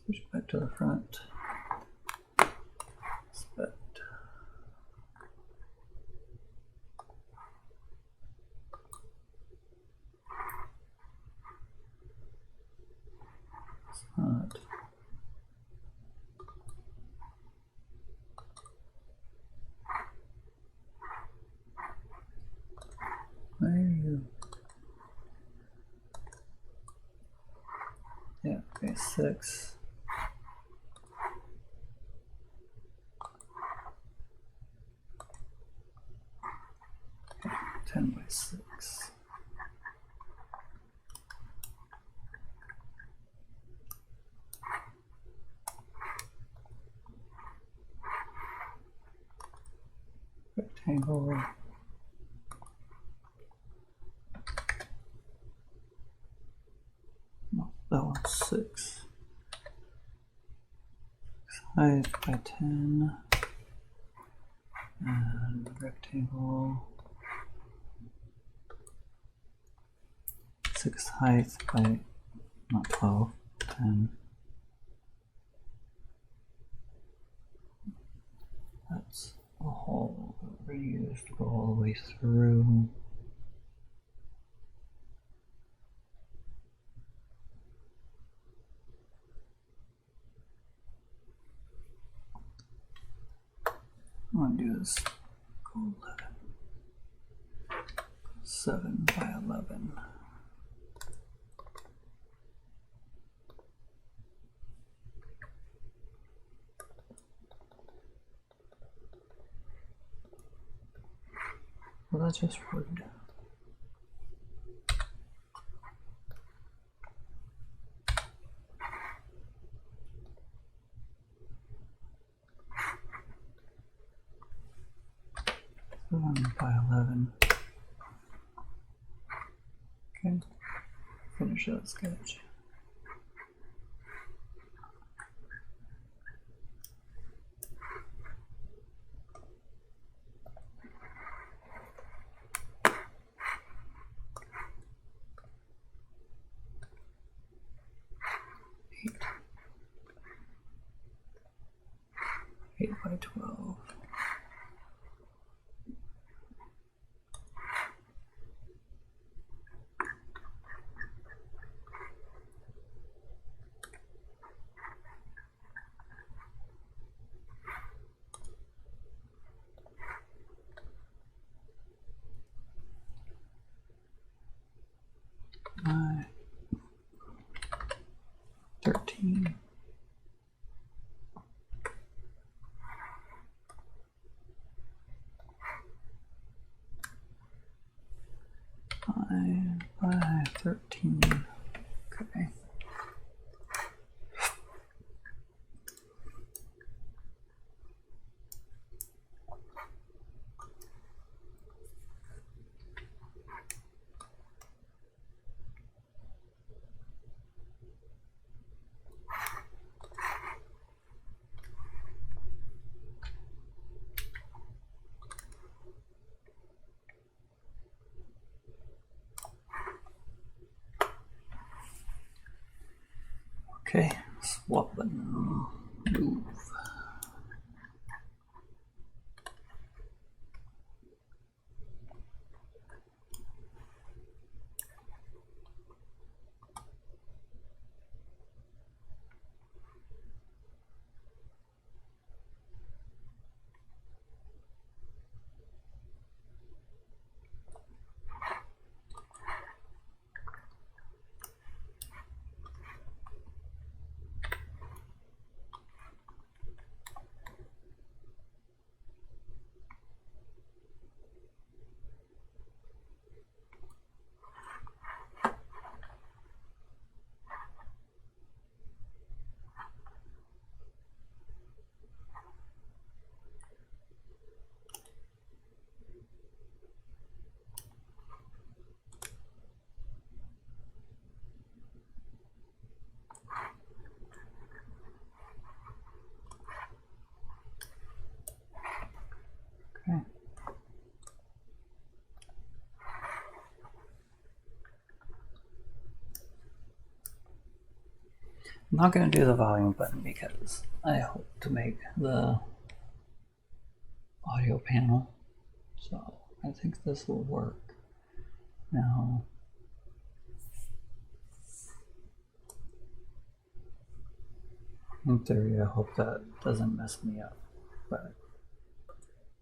Switch back to the front. Inspect. It's not. Where are you? Yeah, okay, 6. Okay, 10 by 6. Good. rectangle. No, that one's 6. Height by 10. And rectangle. 6 height by not 12, 10. That's a hole that we're used to go all the way through. I'm going to do this, go 11. 7 by 11. Well, that's just rude. By 11. Okay, finish that sketch. Eight by 12. By 13. By 13. Okay. Okay, swap button, move. Okay. I'm not going to do the volume button because I hope to make the audio panel, so I think this will work. Now, in theory, I hope that doesn't mess me up, but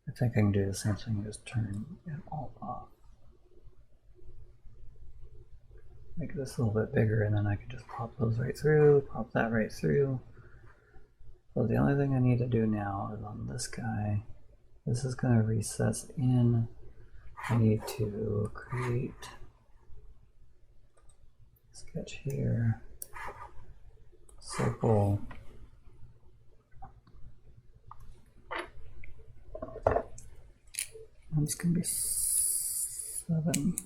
I think I can do the same thing, just turn it all off. Make this a little bit bigger, and then I can just pop those right through, pop that right through. So the only thing I need to do now is on this guy, this is going to recess in. I need to create sketch here, circle, This can be 7.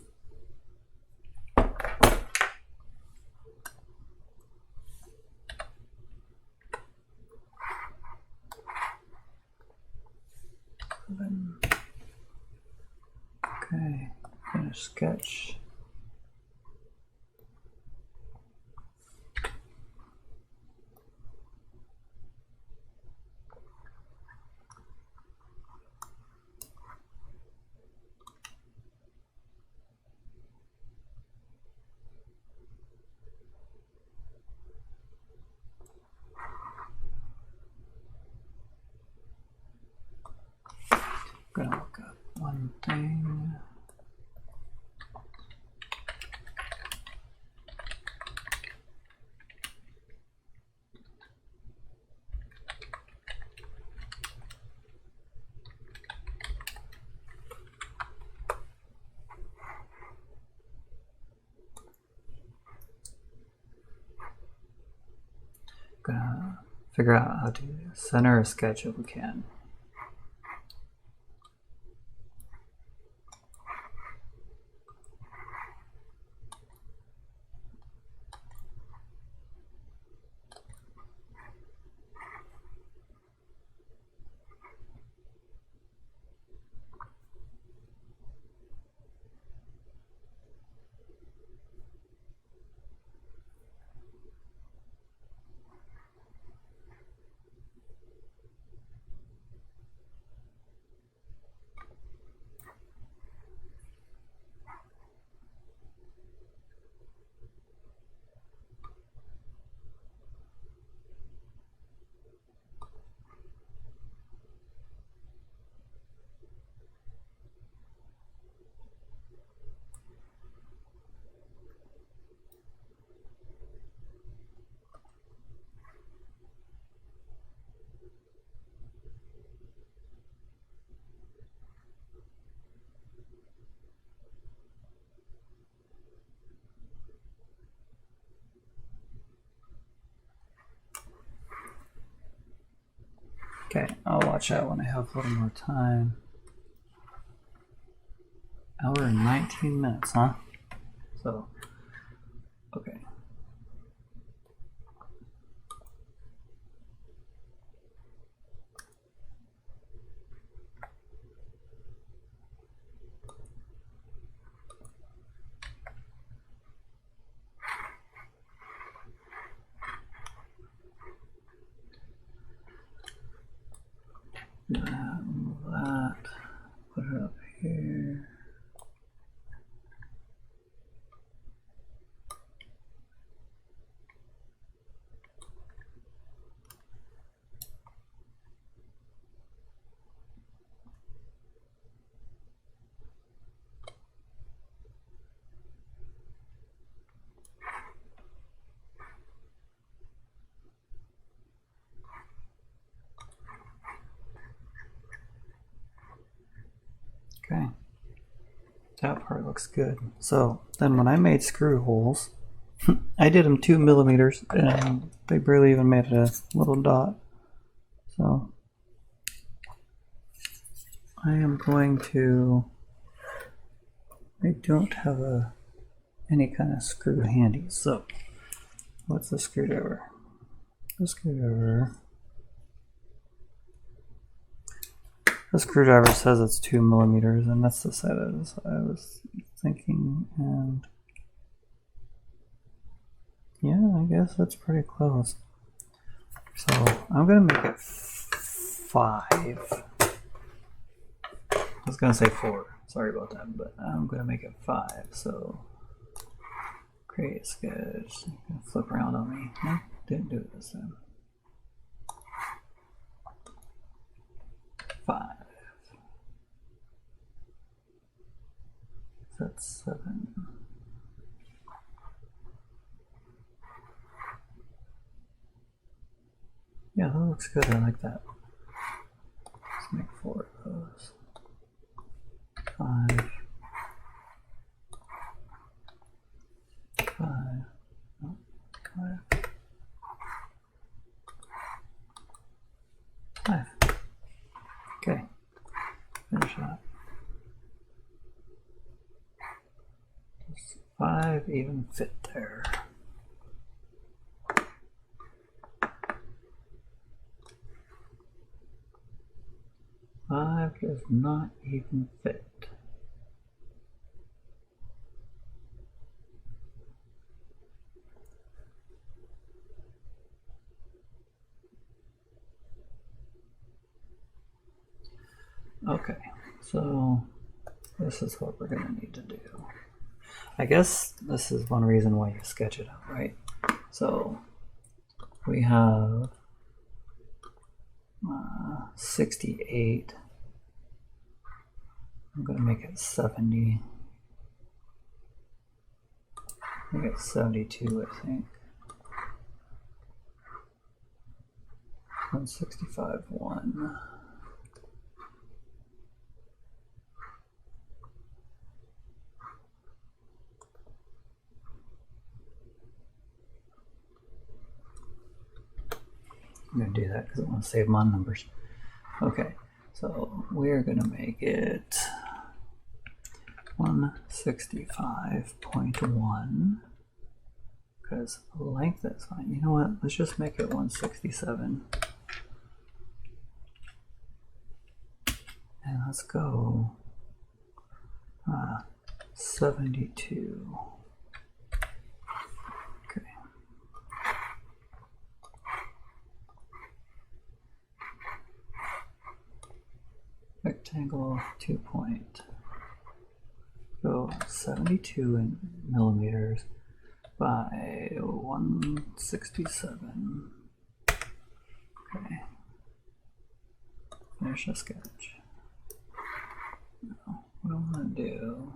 Okay, finish sketch. I'm gonna look up one thing. Gonna figure out how to center a sketch if we can. Okay, I'll watch that when I have a little more time. Hour and 19 minutes, huh? So, okay. Move that, put it up here. Okay, that part looks good. So then when I made screw holes, I did them 2 millimeters and they barely even made a little dot. So I am going to, I don't have any kind of screw handy. So what's the screwdriver? The screwdriver says it's 2 millimeters, and that's the side I was thinking, and yeah, I guess that's pretty close. So I'm gonna make it 5. I was gonna say 4. Sorry about that, but I'm gonna make it 5. So create sketch. Flip around on me. No, didn't do it this time. 5. That's 7. Yeah, that looks good. I like that. Let's make 4 of those. 5. 5. Oh, 5. 5. Okay. Finish that. 5 even fit there? Five does not even fit. Okay, so this is what we're going to need to do. I guess this is one reason why you sketch it out, right? So we have 68. I'm going to make it 70. Make it 72, I think. 165, 1. I'm going to do that because I want to save my numbers. Okay, so we're going to make it 165.1 because length is fine. You know what? Let's just make it 167. And let's go 72. Okay. Rectangle 2 point. Go 72 in millimeters by 167. Okay. Finish the sketch. Now, what I'm going to do,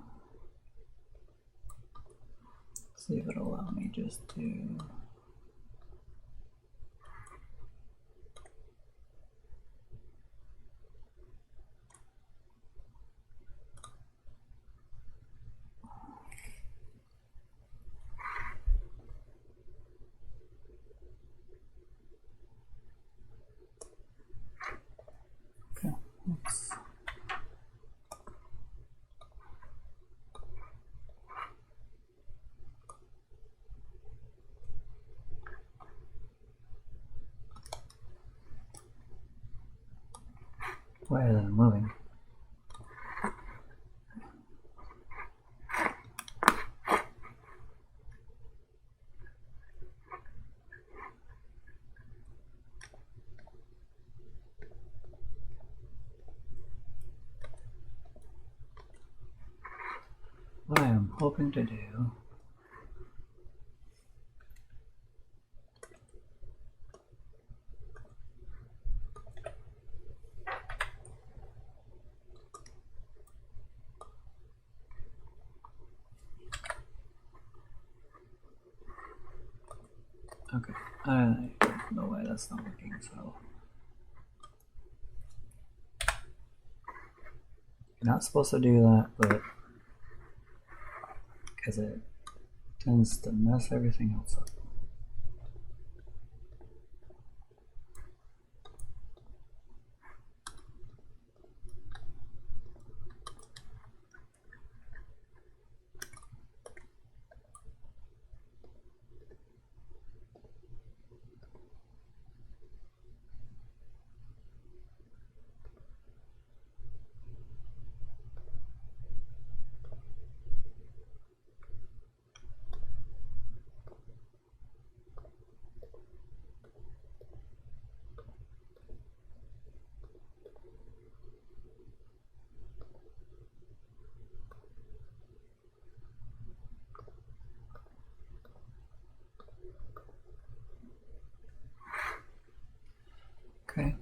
see if it'll allow me just to oops. Why are they moving? What I am hoping to do okay, no way that's not working, so you're not supposed to do that, but because it tends to mess everything else up. Okay.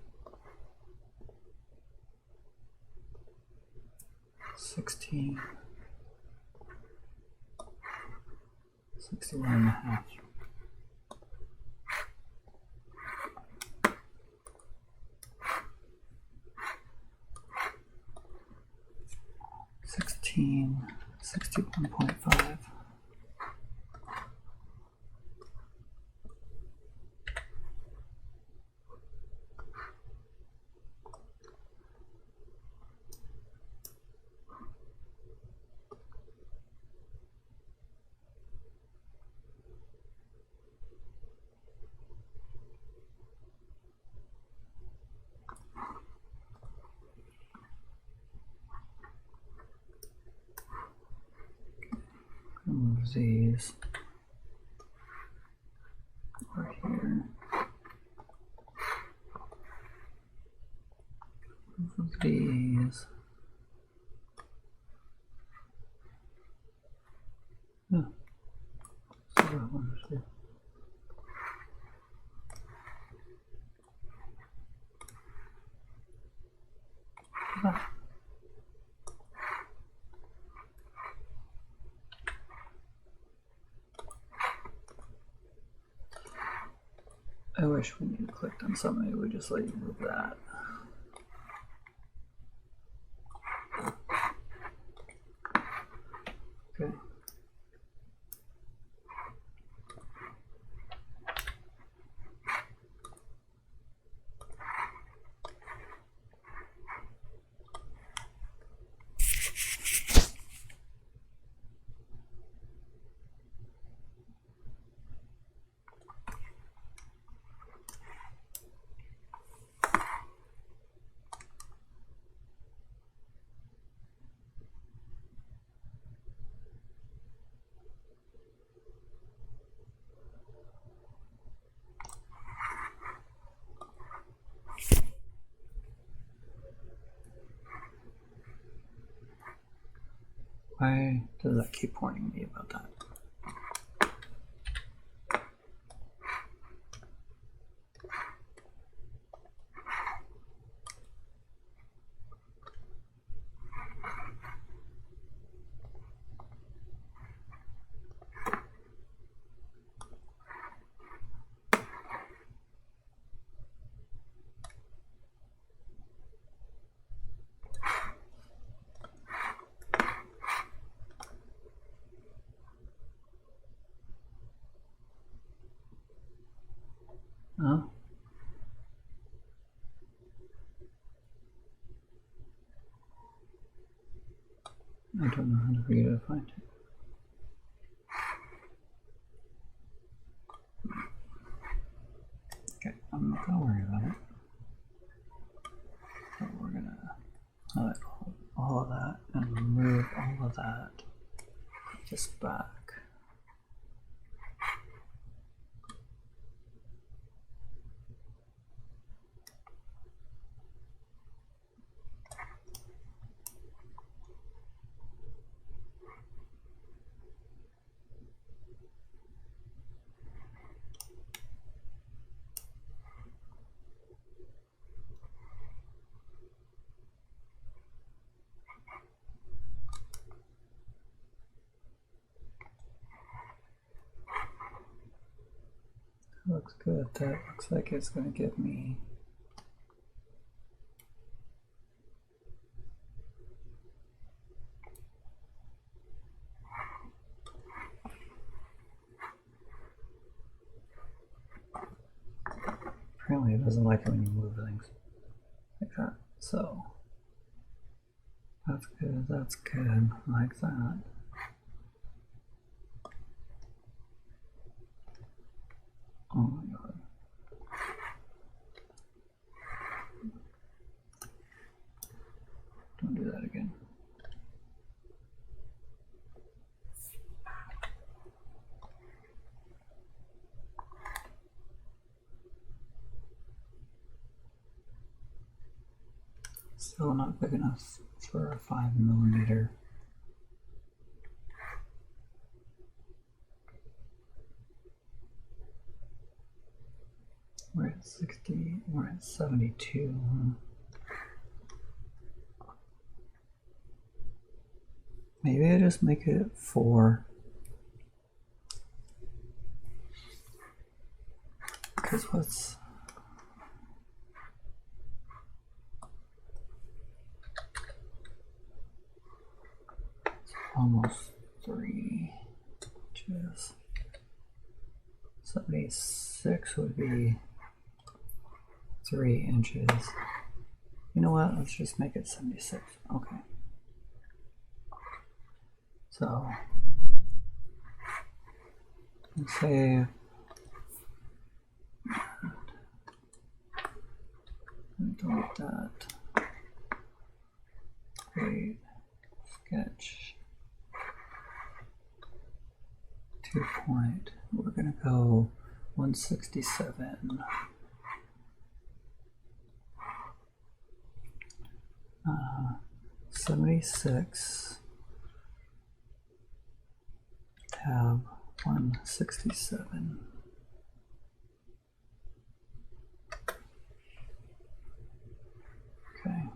16, 61.5. $16, 61.5. these over here. Both of these. Oh. So that one is here. Ah. I wish when you clicked on something it would just let you move that. Okay. Why does that keep warning me about that? Huh? I don't know how to read it or find it. Okay, I'm not gonna worry about it. So we're gonna highlight all of that and move all of that just back. Looks good. That looks like it's going to give me apparently it doesn't like it when you move things like that. So that's good. That's good. Like that. Oh my god. Don't do that again. Still not big enough for a 5mm. We're at 60, we're at 72. Maybe I just make it 4. Because what's almost 3 inches. 76 would be 3 inches. You know what? Let's just make it 76. Okay. So let's say delete that. Create sketch. point. We're going to go 167. 76, tab 167. Okay.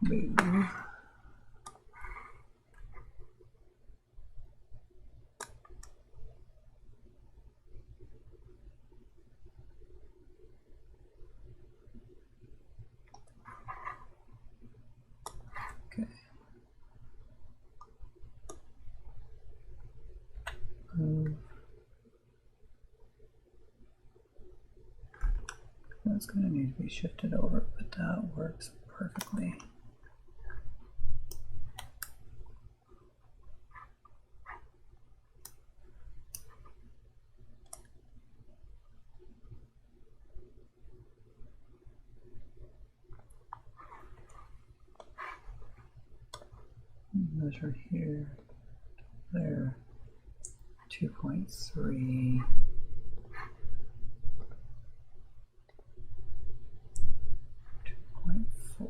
Move. Okay. Move. That's going to need to be shifted over, but that works perfectly. Measure here, there, 2.3, 2.4.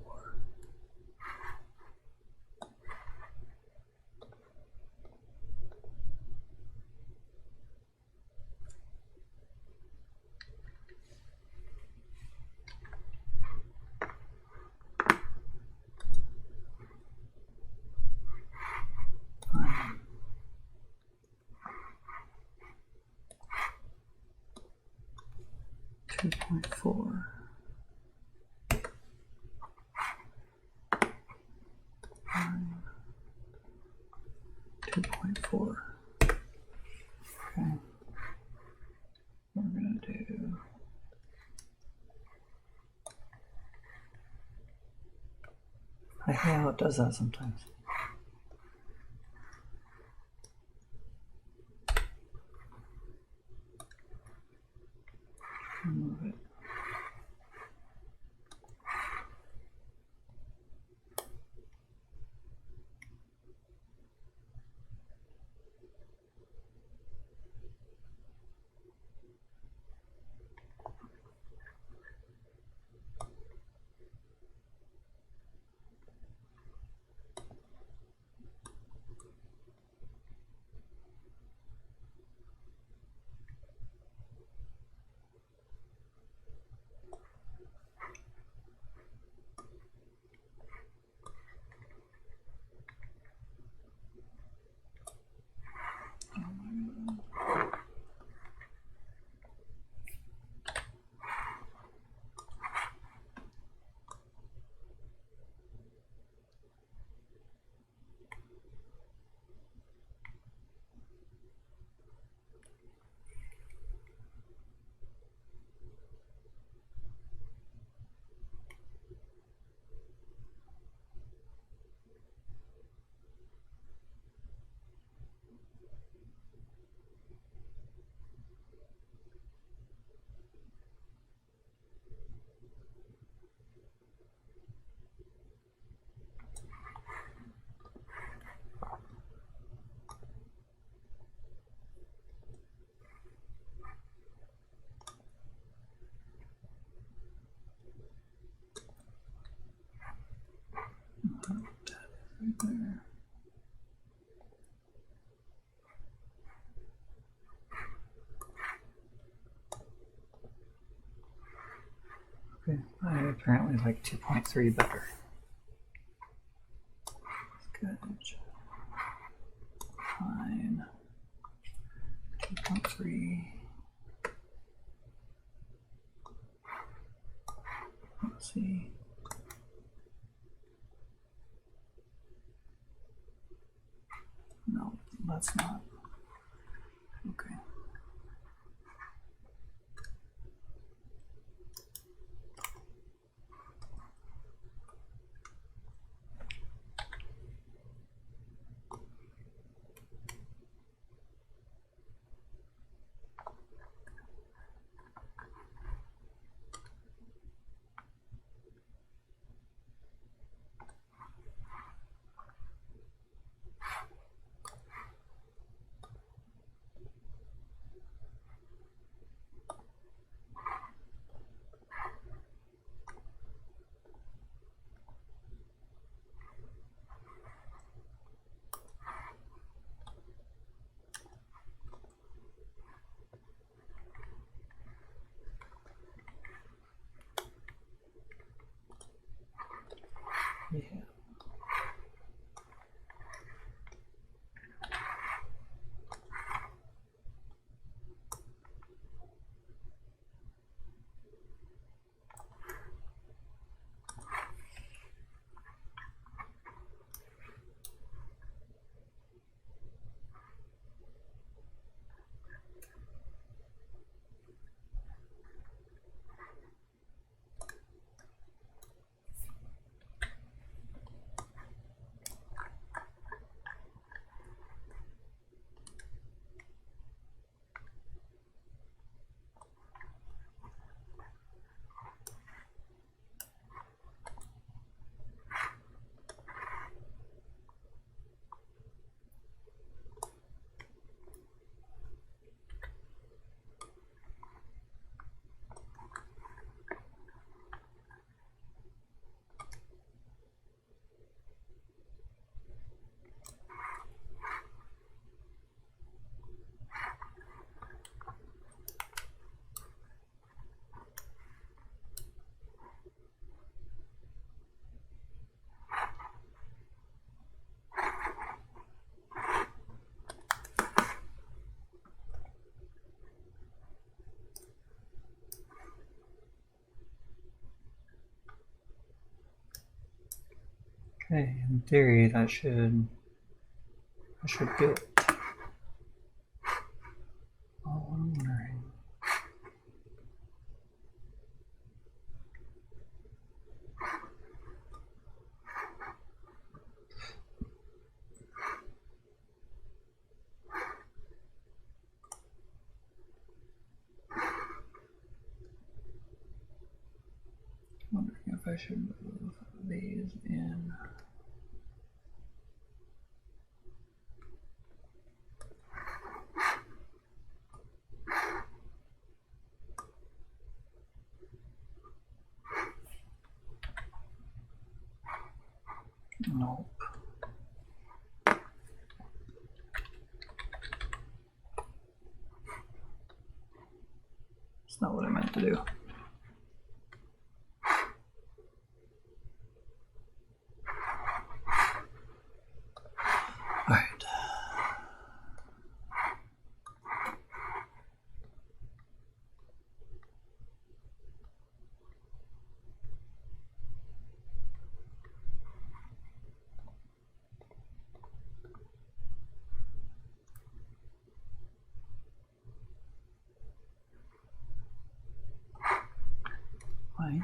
Two point four. 2.4. Okay. We're going to do I hate how it does that sometimes. Move it. Right there. Okay, I apparently like 2.3 better. Sketch. Fine. 2.3. Let's see. No, That's not. Okay. Yeah. Okay, in theory that should do it. Oh, I'm wondering. Wondering if I should move these in. Nope. It's not what I meant to do. All right. Fine.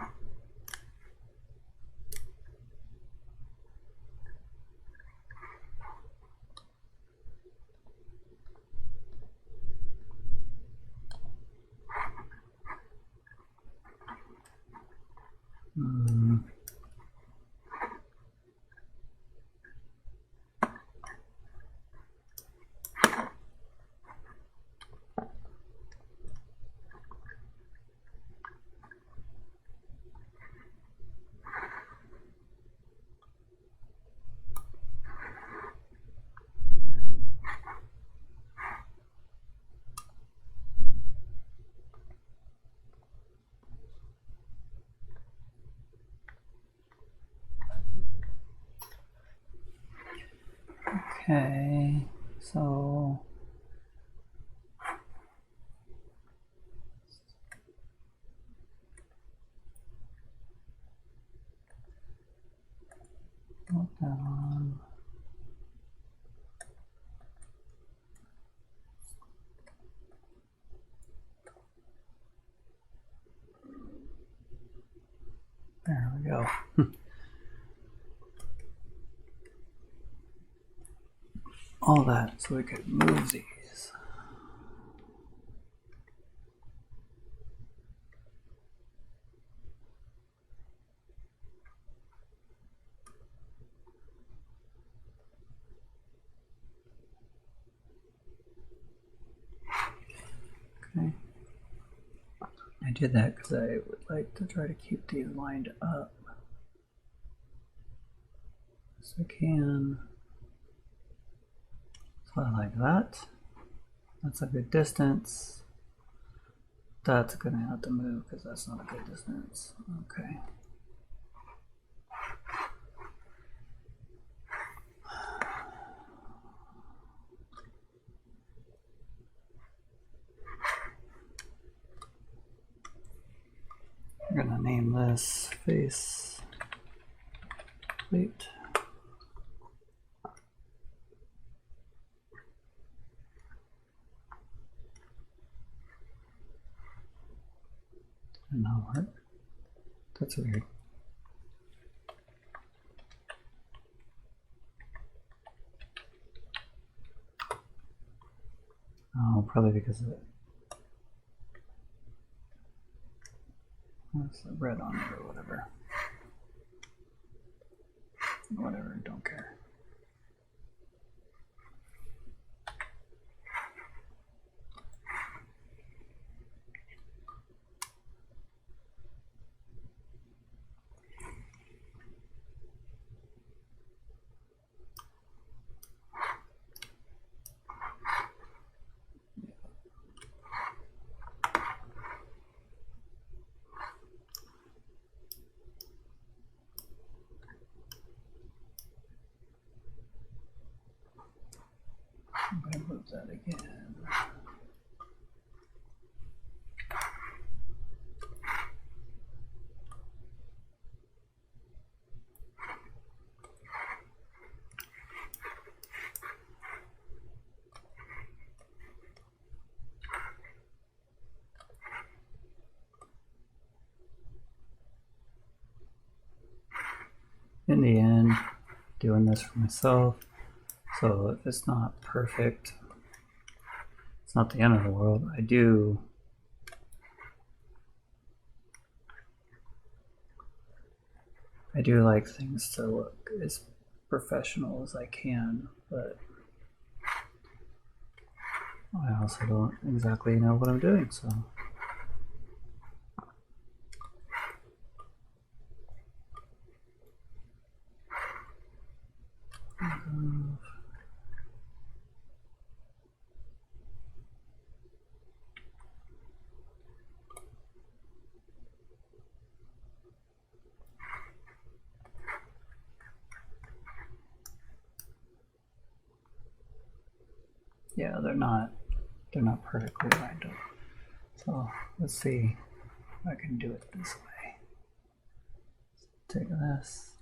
Okay, so put that on. we go. All that so we could move these. Okay. I did that because I would like to try to keep these lined up as we can. So I like that. That's a good distance. That's going to have to move because that's not a good distance. Okay. We're going to name this Faceplate. No, what? That's weird. Oh, probably because of it. What's the red on it or whatever? Whatever, don't care. I'm going to move that again. In the end, doing this for myself, so if it's not perfect, it's not the end of the world. I do like things to look as professional as I can, but I also don't exactly know what I'm doing, so. Yeah, they're not perfectly lined up. So let's see if I can do it this way. Take this.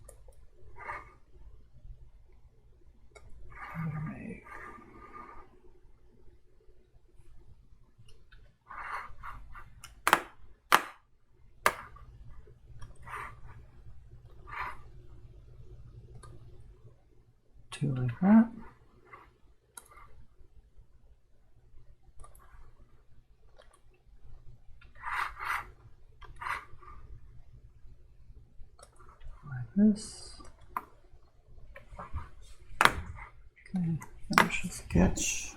I'm gonna make two like that. This. Okay, finish the sketch.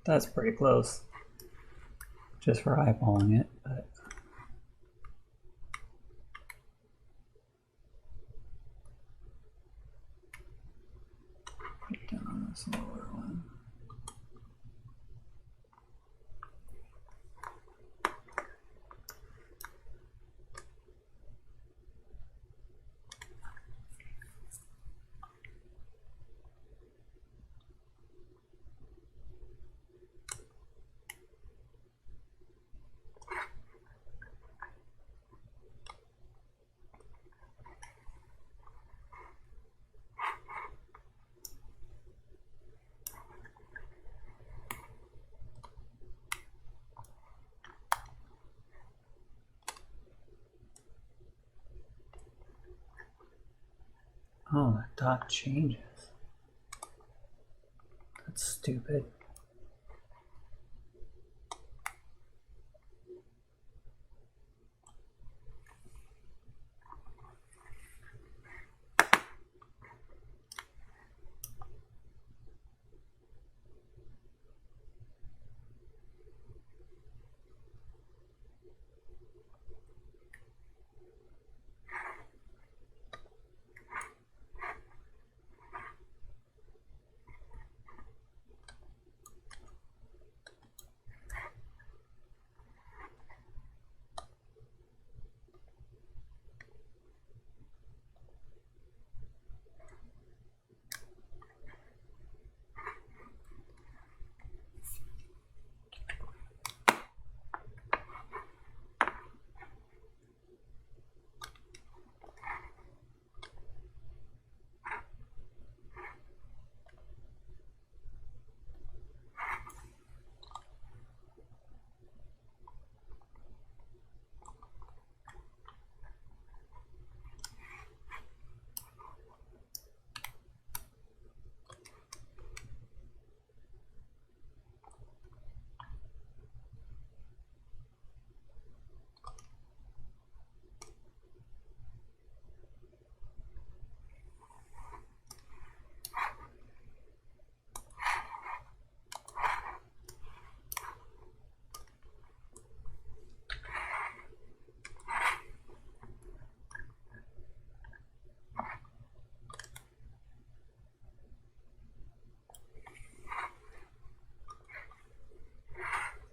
That's pretty close, just for eyeballing it, but put down on this lower one. Oh, the dot changes. That's stupid.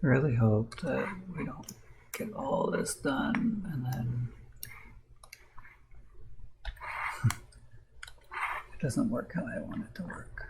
I really hope that we don't get all this done and then it doesn't work how I want it to work.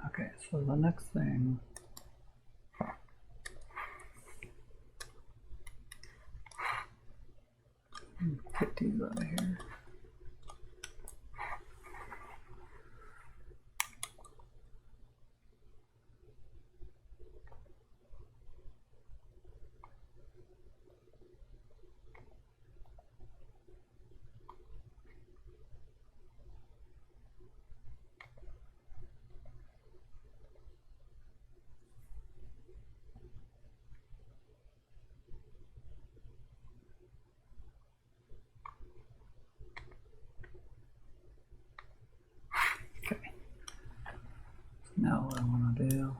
Okay, so the next thing, get these out of here. Okay, so now what I want to do,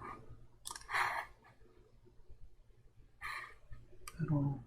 it'll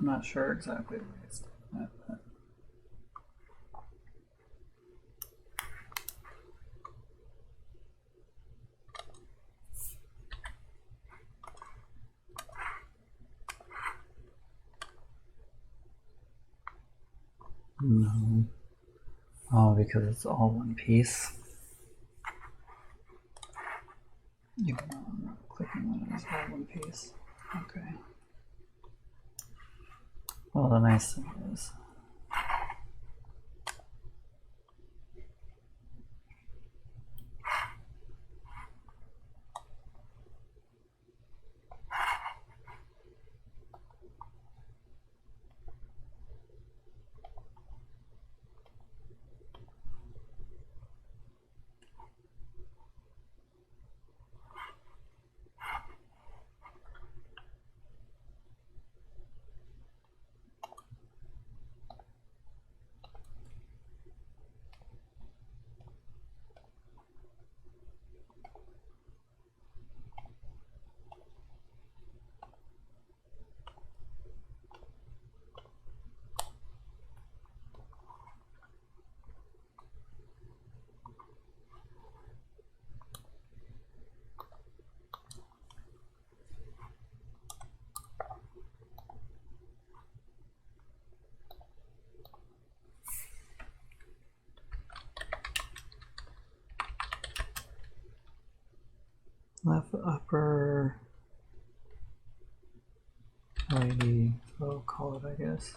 not sure exactly where it's at, but no. Oh, because it's all one piece. Even though I'm not clicking on it as all one piece. Okay. Well, the nice thing is, left upper LED, we'll call it, I guess.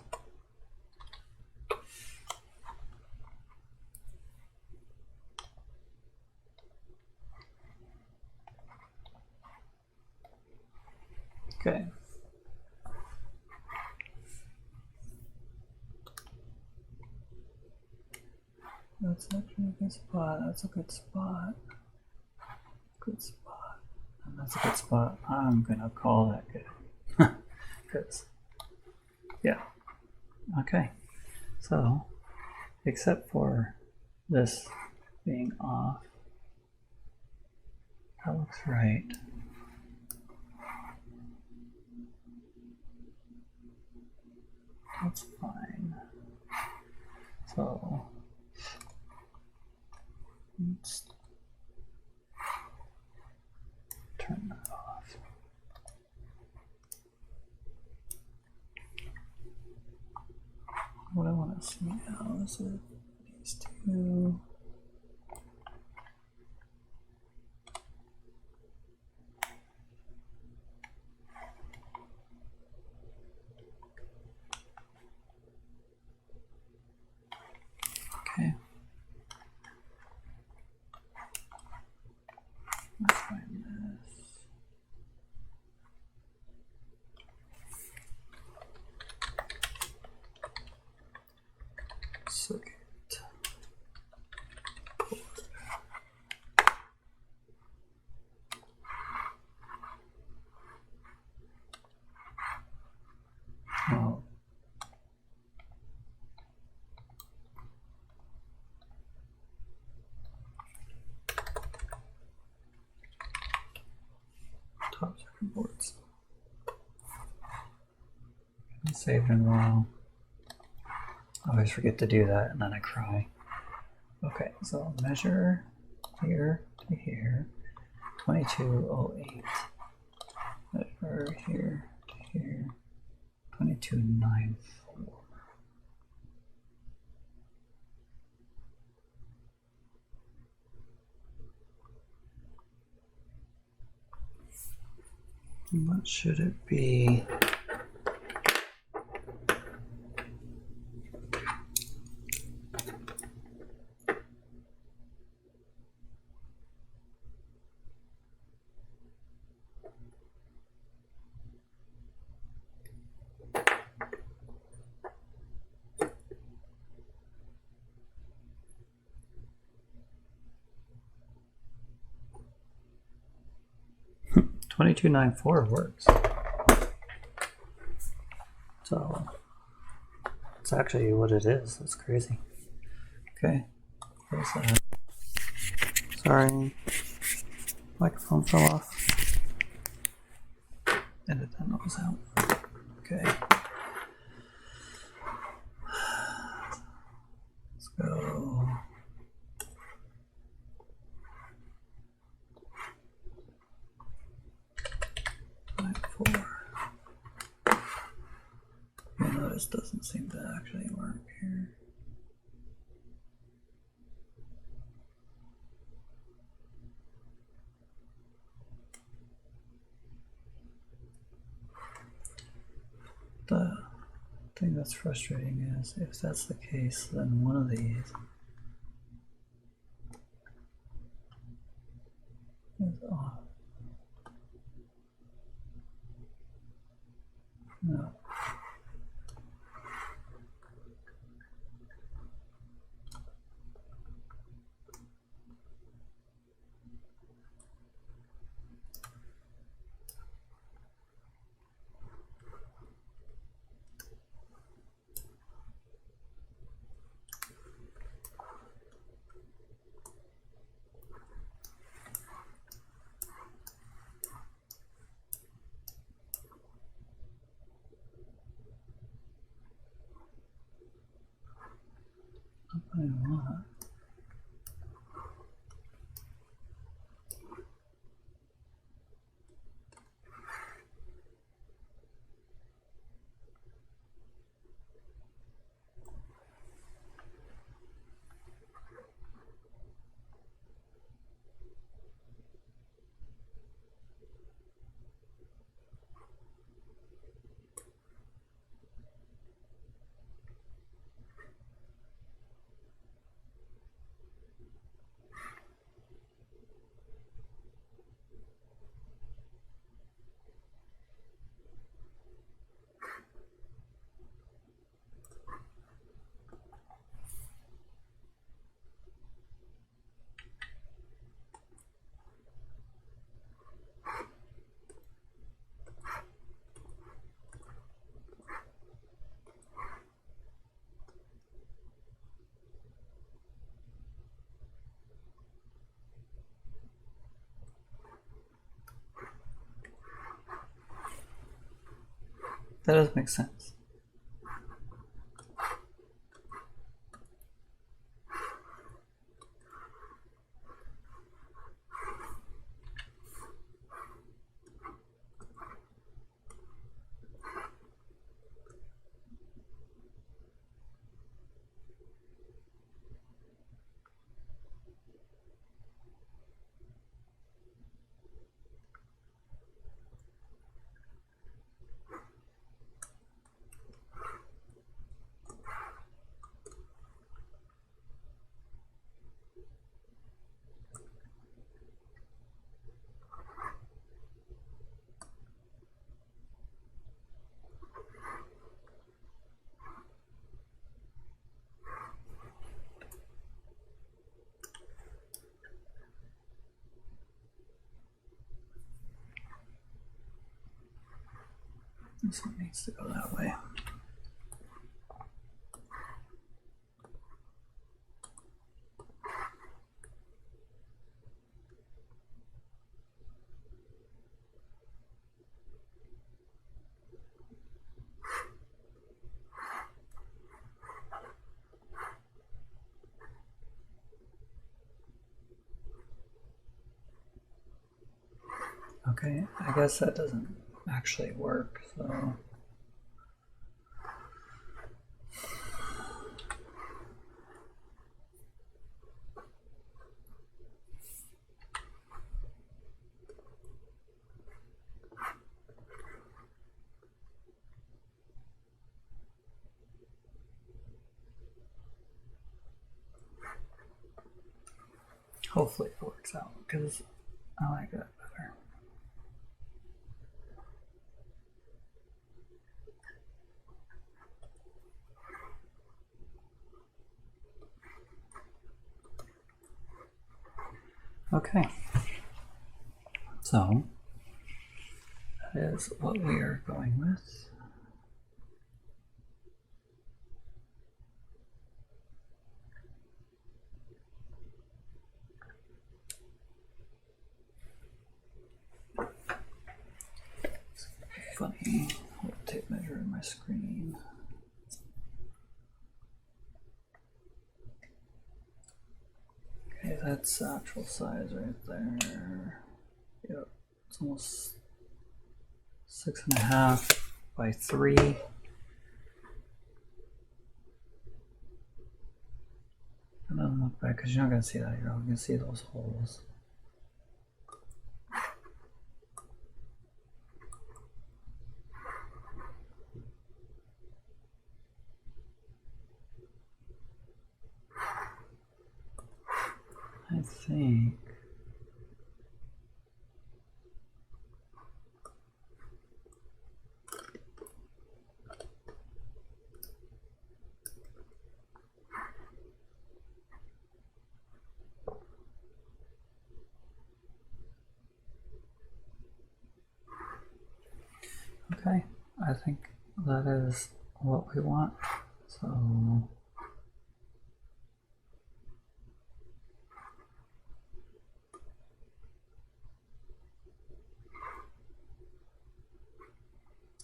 Okay. That's actually a good spot. That's a good spot. Good spot. And that's a good spot. I'm gonna call that good. Because, yeah. Okay. So, except for this being off, that looks right. That's fine. So, let's turn that off. What I want to see now is these two. Okay. Let's find this. Circuit. Well, top circuit boards. Saved in a while. I always forget to do that and then I cry. Okay, so measure here to here, 2208. Measure here to here, 2294. What should it be? $22.94 works. So it's actually what it is. That's crazy. Okay. There's that. Sorry. Microphone fell off. Edit that noise out. Okay. this doesn't seem to actually work here. The thing that's frustrating is if that's the case, then one of these is off. No. I want. That does make sense. This one needs to go that way. Okay, I guess that doesn't actually work, so hopefully it works out because I like that better. Okay, so that is what we are going with. Funny little tape measure in my screen. Okay, that's actual size right there. Yep, it's almost 6.5 by 3. right? Because you're not going to see that. You're only going to see those holes. I think okay, I think that is what we want. So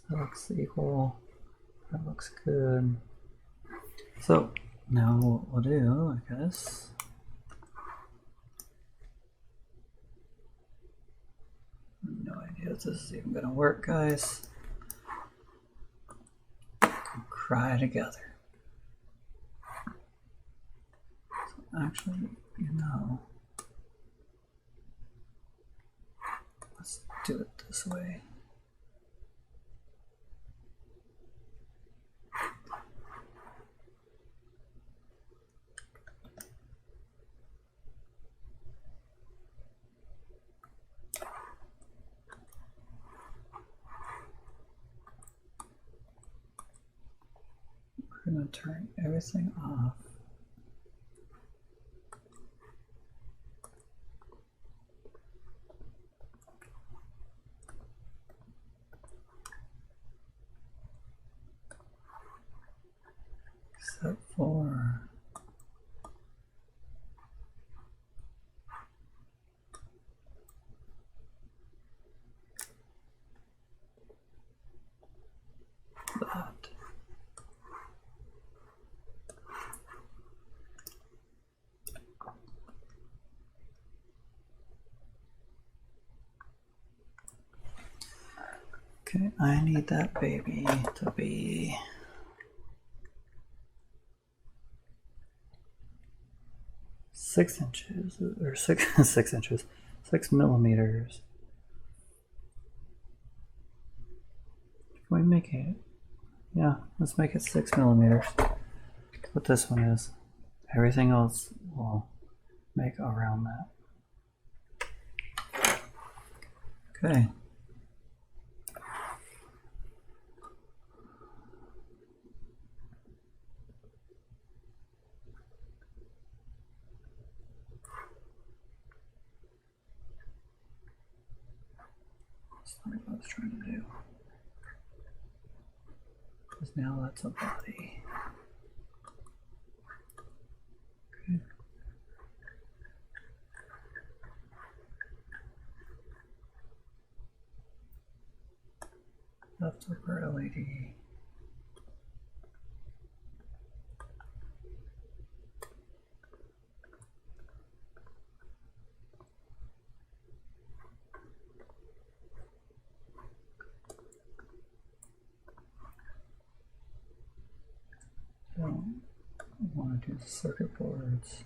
that looks equal. That looks good. So now what we'll do, I guess, no idea if this is even going to work, guys. Cry together. So actually, you know, let's do it this way. We're going to turn everything off. Except for that. Okay, I need that baby to be 6 inches, or 6 inches, 6 millimeters. Can we make it? Yeah, let's make it 6 millimeters. What this one is. Everything else will make around that. Okay. That's not what I was trying to do. Because now that's a body. Okay. Leftover LED. Don't want to do the circuit boards.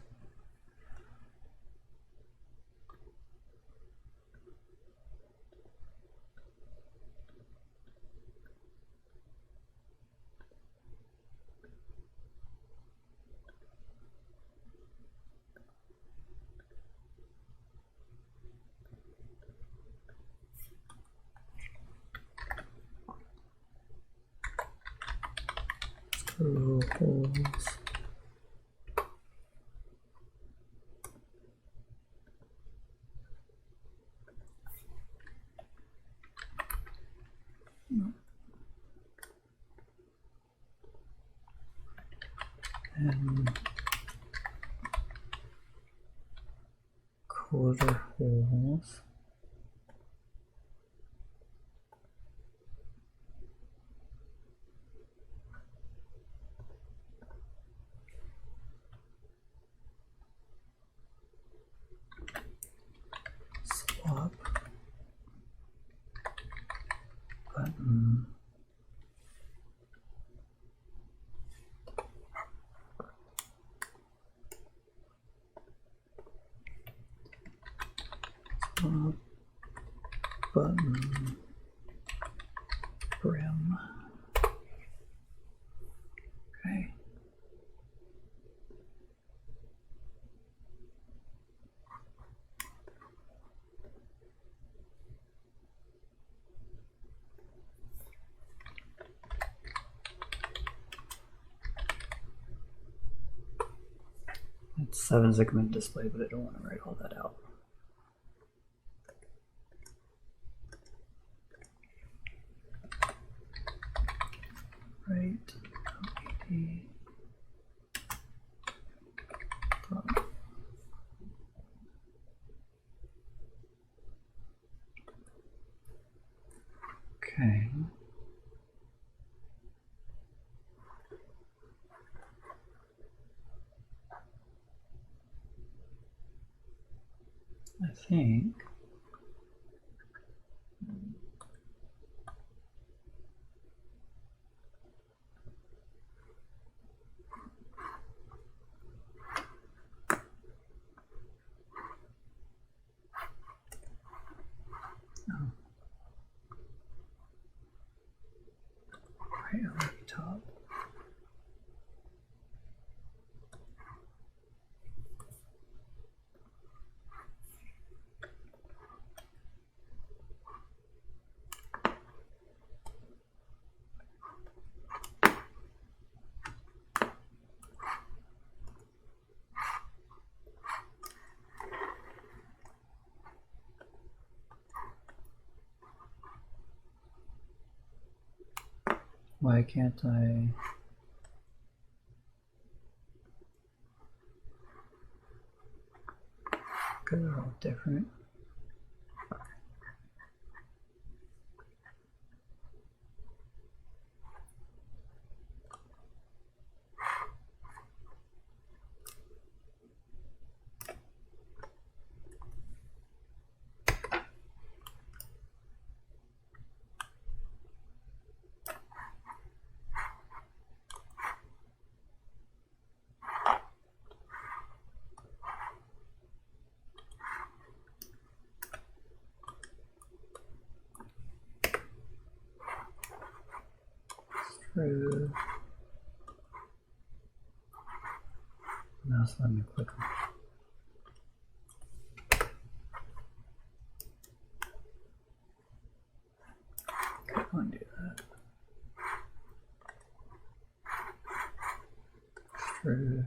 Screw holes. And quarter holes. Swap button. button, brim. Okay. It's 7 segment display, but I don't want to write all that out. Right. Okay. I think right on the top. Why can't I? Go a little different. Through. Mouse, let me click on it. Okay, undo that. Through.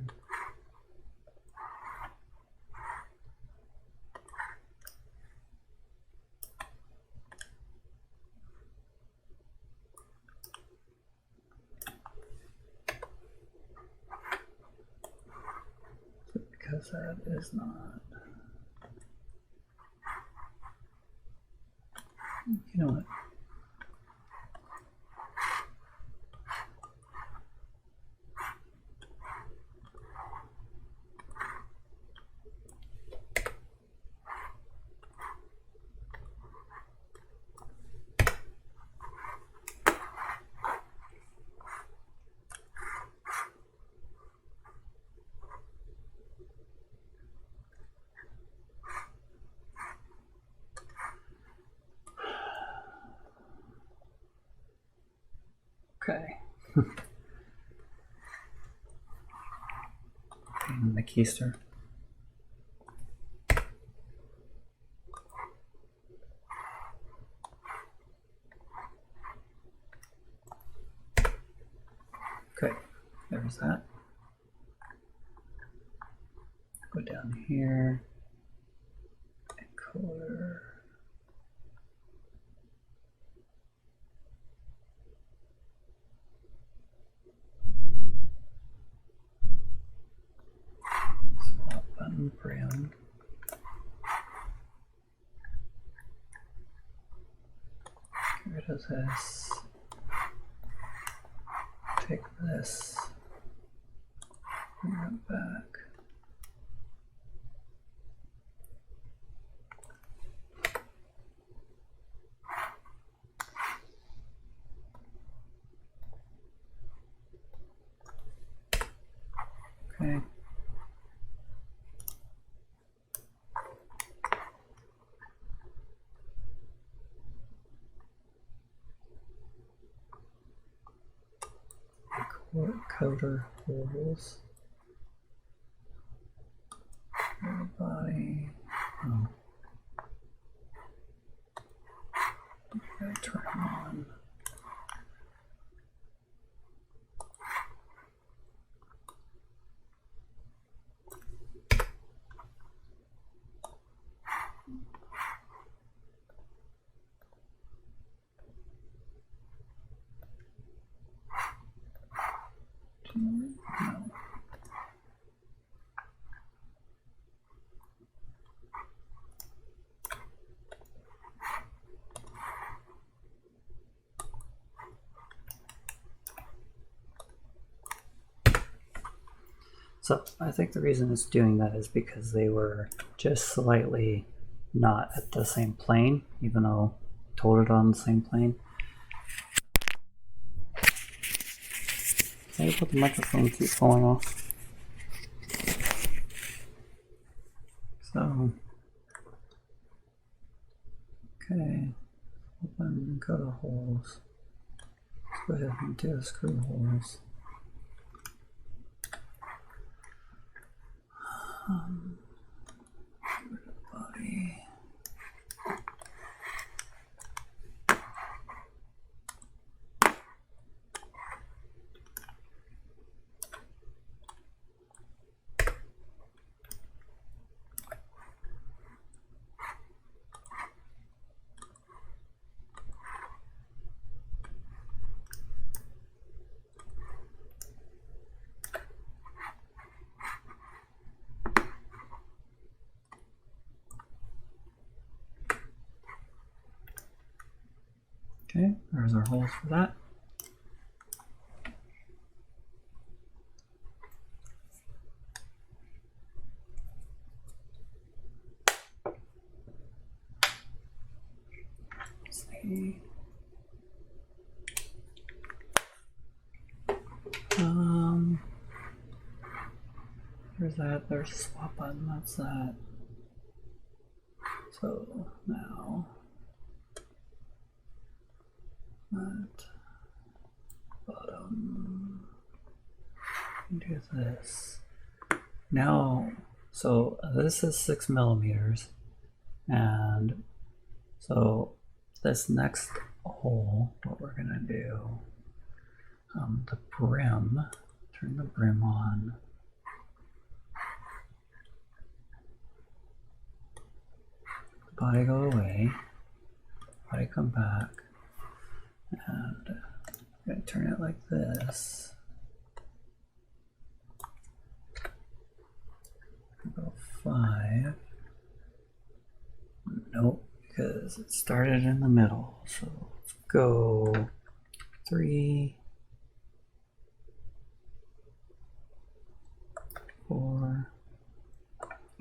Because that is not. You know what? Okay. And the keister. Okay, there's that. Go down here and color. Swap button brim. Get rid of this. Take this. Bring it back. Okay. encoder holes. Body. Oh. Gotta turn on. No. So I think the reason it's doing that is because they were just slightly not at the same plane, even though I told it on the same plane. Can I put the microphone keep falling off? So, okay, open encoder holes. Let's go ahead and do the screw holes. Body. Okay, there's our holes for that. Let's see. There's that, there's a swap button, that's that. So now that bottom, do this. Now, so this is 6 millimeters, and so this next hole, what we're gonna do, the brim, turn the brim on. Body go away, body come back, and I'm going to turn it like this. Go 5. Nope, because it started in the middle. So let's go 3, 4.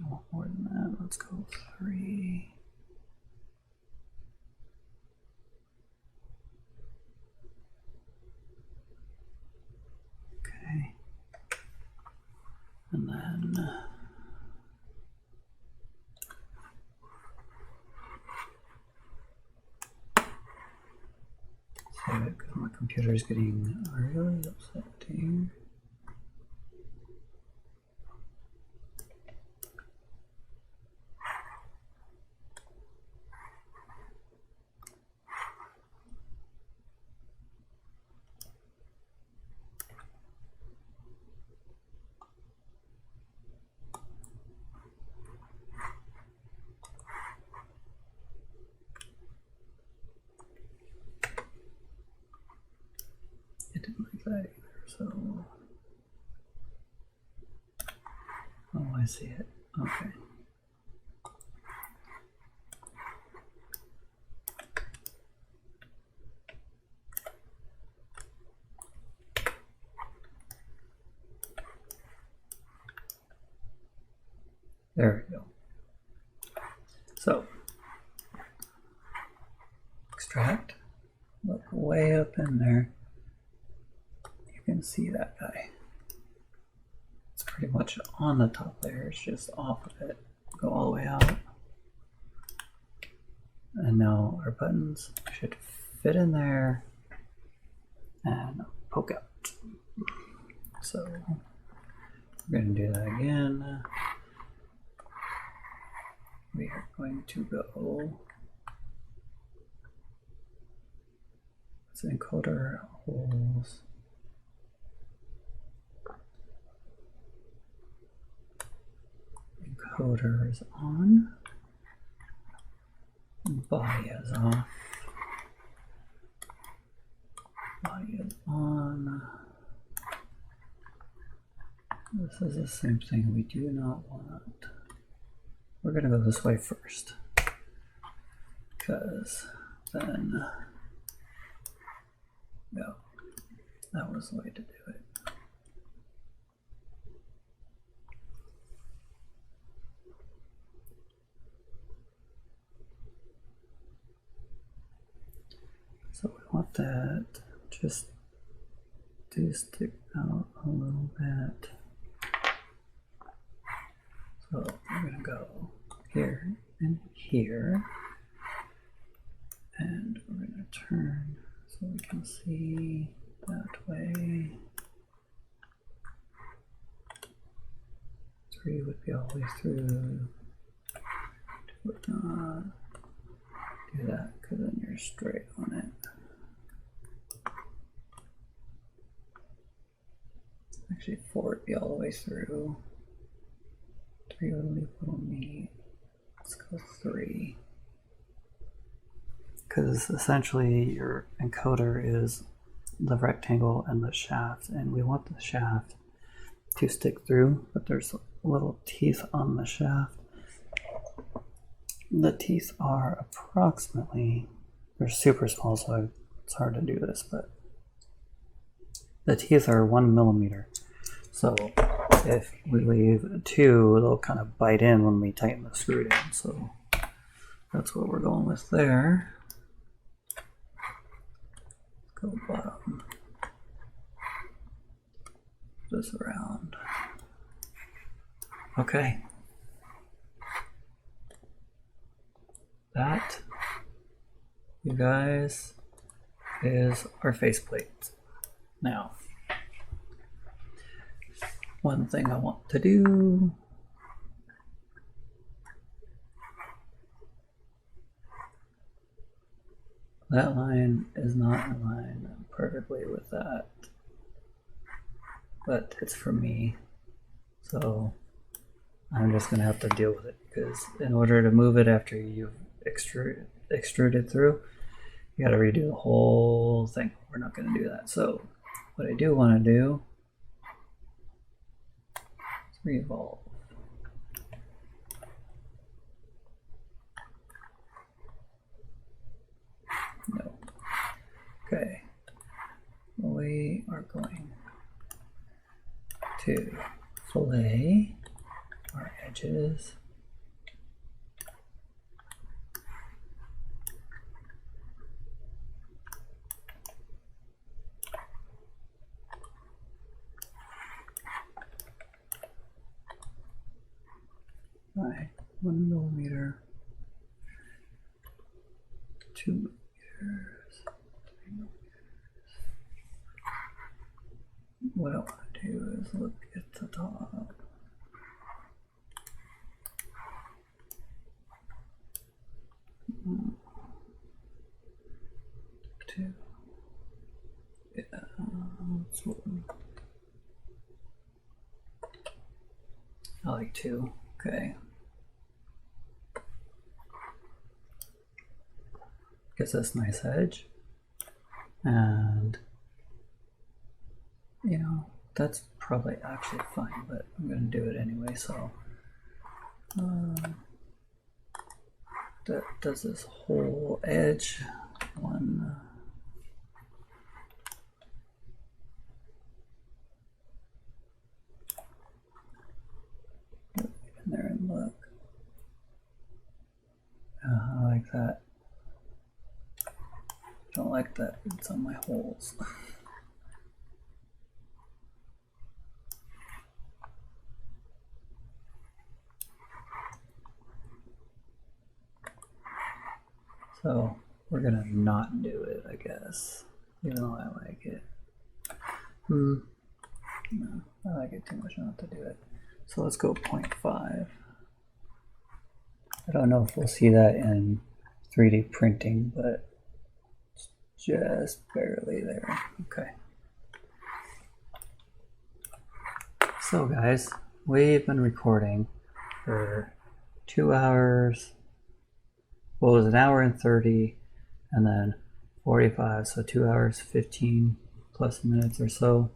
Oh, more than that. Let's go 3. Okay, and then save it because my computer is getting really upsetting. That either, so oh, I see it. Okay. There we go. So extract, look way up in there. You can see that guy. It's pretty much on the top layer, it's just off of it. Go all the way out. And now our buttons should fit in there and poke out. So we're going to do that again. We are going to go encoder holes. Encoder is on. Body is off. Body is on. This is the same thing we do not want. We're going to go this way first, because then, no, that was the way to do it. So we want that just to stick out a little bit. So we're going to go here and here, and we're going to turn so we can see that way. 3 would be all the way through. 2 would not do that because then you're straight on it. Actually, 4 would be all the way through. 3 would leave a little meat. Let's go 3. Because essentially your encoder is the rectangle and the shaft, and we want the shaft to stick through, but there's little teeth on the shaft. The teeth are approximately, they're super small, so it's hard to do this, but the teeth are 1 millimeter. So if we leave 2, they'll kind of bite in when we tighten the screw down. So that's what we're going with there. Go bottom. This around. Okay. That, you guys, is our faceplate. Now, one thing I want to do that line is not in line perfectly with that, but it's for me, so I'm just gonna have to deal with it, because in order to move it after you've extruded through, you gotta redo the whole thing. We're not gonna do that. So what I do want to do is revolve. No. Okay. We are going to fillet our edges. By 1 millimeter, 2 millimeters, 3 millimeters. What I want to do is look at the top. Two. Yeah, that's what I like 2. Okay. Gives us nice edge, and you know, that's probably actually fine, but I'm going to do it anyway. So that does this whole edge one. In there and look. I like that. Don't like that it's on my holes. So we're gonna not do it, I guess, even though I like it. No, I like it too much not to do it. So let's go 0.5. I don't know if we'll see that in 3D printing, but it's just barely there. Okay. So guys, we've been recording for 2 hours. Well, it was 1 hour and 30, and then 45, so 2 hours, 15 plus minutes or so.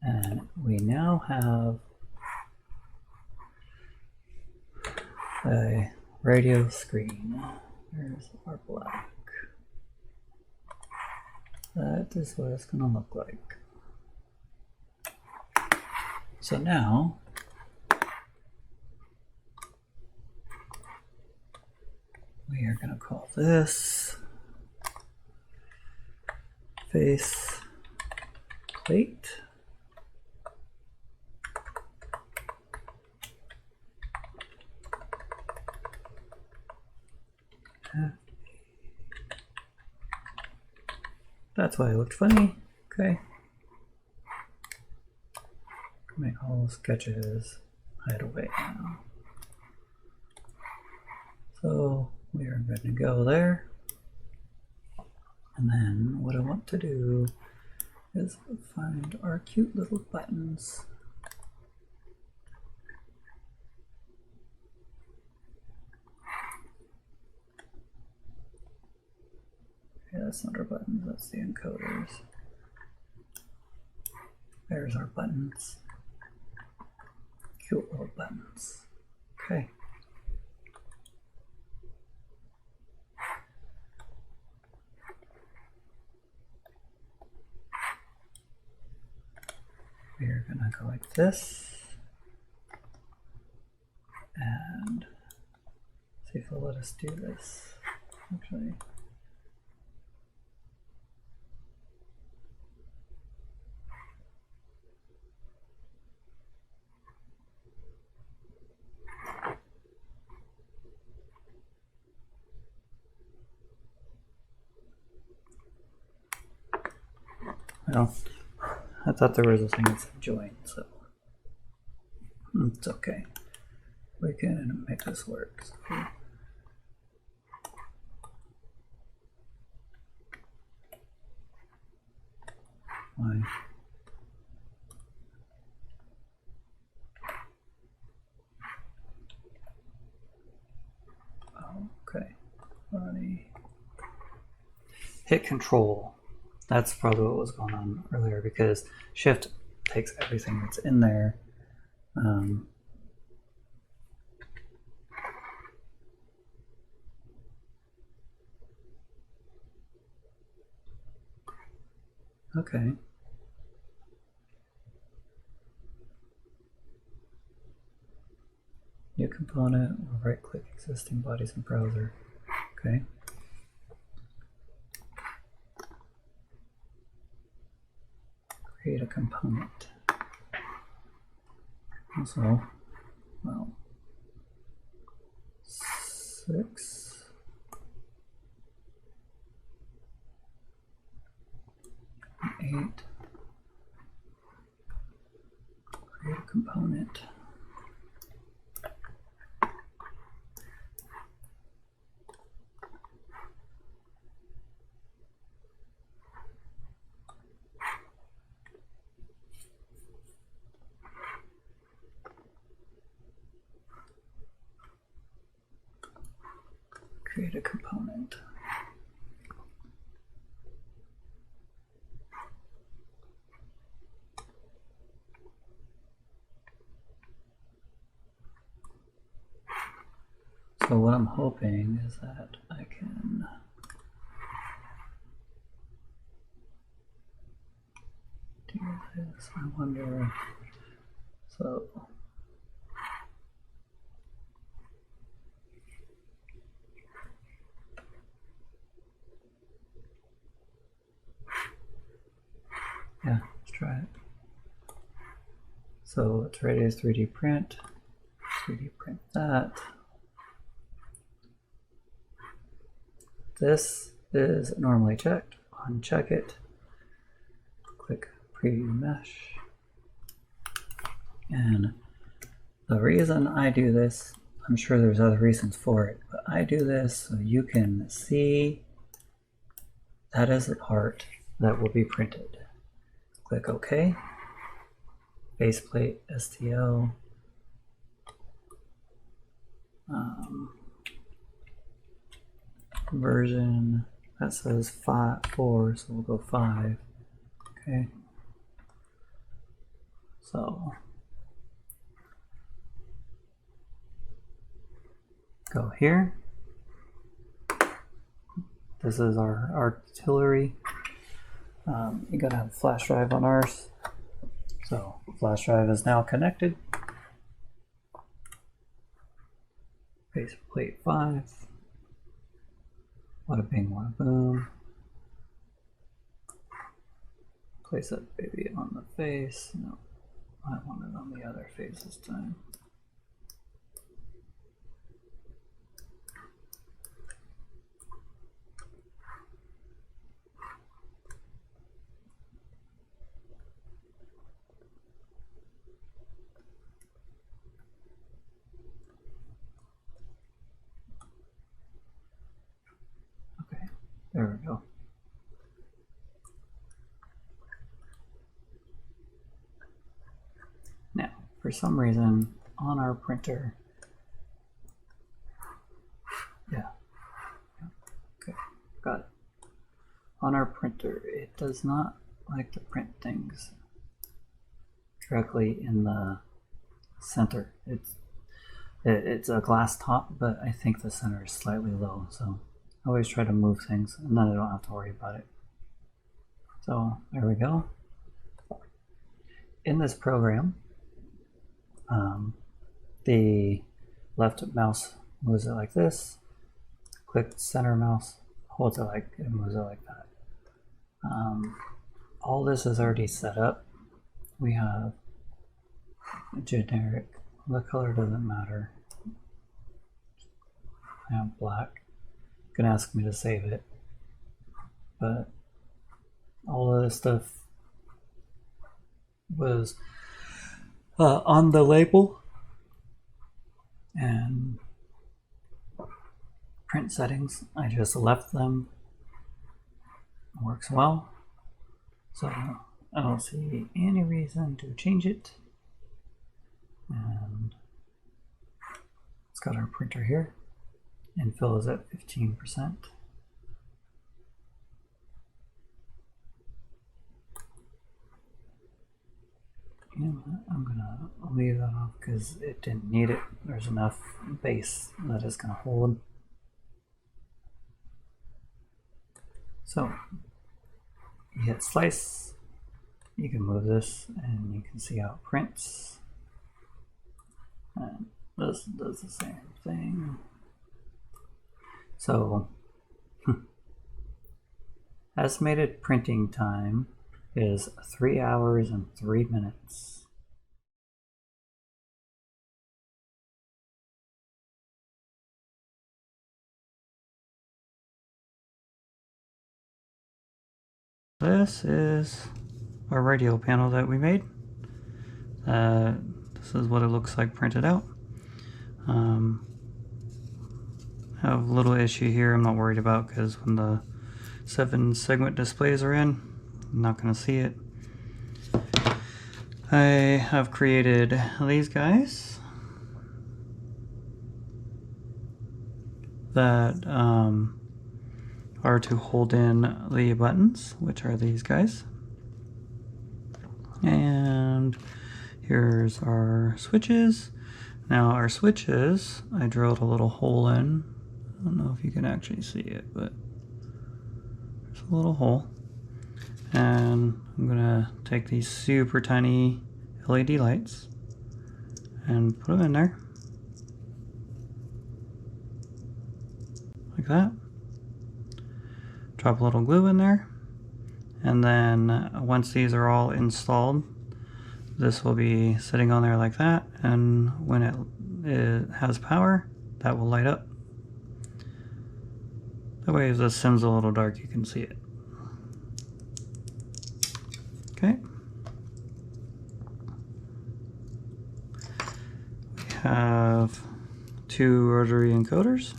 And we now have a radio screen. There's our black. That is what it's going to look like. So now, we are going to call this Faceplate. That's why it looked funny. Okay. Make all sketches hide away now. So we are good to go there. And then what I want to do is find our cute little buttons. Okay, that's not our buttons, that's the encoders. There's our buttons. Cute little buttons. Okay. We're gonna go like this. And see if they'll let us do this. Actually. Well, I thought there was a thing that said join, so it's okay. We can make this work. So why? Okay. Body. Hit Control. That's probably what was going on earlier because Shift takes everything that's in there. Okay. New component, we'll right click existing bodies in browser. Okay. Create a component. Also, well, 6. 8. Create a component. Create a component. So what I'm hoping is that I can do this. I wonder. So yeah, let's try it. So let's ready as 3D print. 3D print that. This is normally checked. Uncheck it. Click Preview Mesh. And the reason I do this, I'm sure there's other reasons for it, but I do this so you can see that is the part that will be printed. Click OK. Faceplate STL. Version that says 4, so we'll go 5. Okay. So go here. This is our artillery. You gotta have a flash drive on ours. So flash drive is now connected. Faceplate 5. Wada bing, wada boom. Place that baby on the face. No, I want it on the other face this time. Okay, there we go. Now, for some reason, on our printer, okay, got it. On our printer, it does not like to print things directly in the center. It's a glass top, but I think the center is slightly low, so I always try to move things, and then I don't have to worry about it. So there we go. In this program, the left mouse moves it like this. Click center mouse, holds it like it moves it like that. All this is already set up. We have a generic. The color doesn't matter. I have black. You can ask me to save it, but all of this stuff was on the label, and print settings, I just left them. It works well, so I don't see any reason to change it. And it's got our printer here. Infill is at 15%. You know what? I'm gonna leave that off because it didn't need it. There's enough base that it's gonna hold. So you hit slice, you can move this and you can see how it prints. And this does the same thing. So estimated printing time is 3 hours and 3 minutes. This is our radio panel that we made. This is what it looks like printed out. Have a little issue here I'm not worried about because when the 7 segment displays are in, I'm not going to see it. I have created these guys that are to hold in the buttons, which are these guys. And here's our switches. Now our switches, I drilled a little hole in. I don't know if you can actually see it, but there's a little hole. And I'm gonna take these super tiny LED lights and put them in there. Like that. Drop a little glue in there. And then once these are all installed, this will be sitting on there like that. And when it has power, that will light up. That way if the sim's a little dark, you can see it. Okay. have 2 rotary encoders.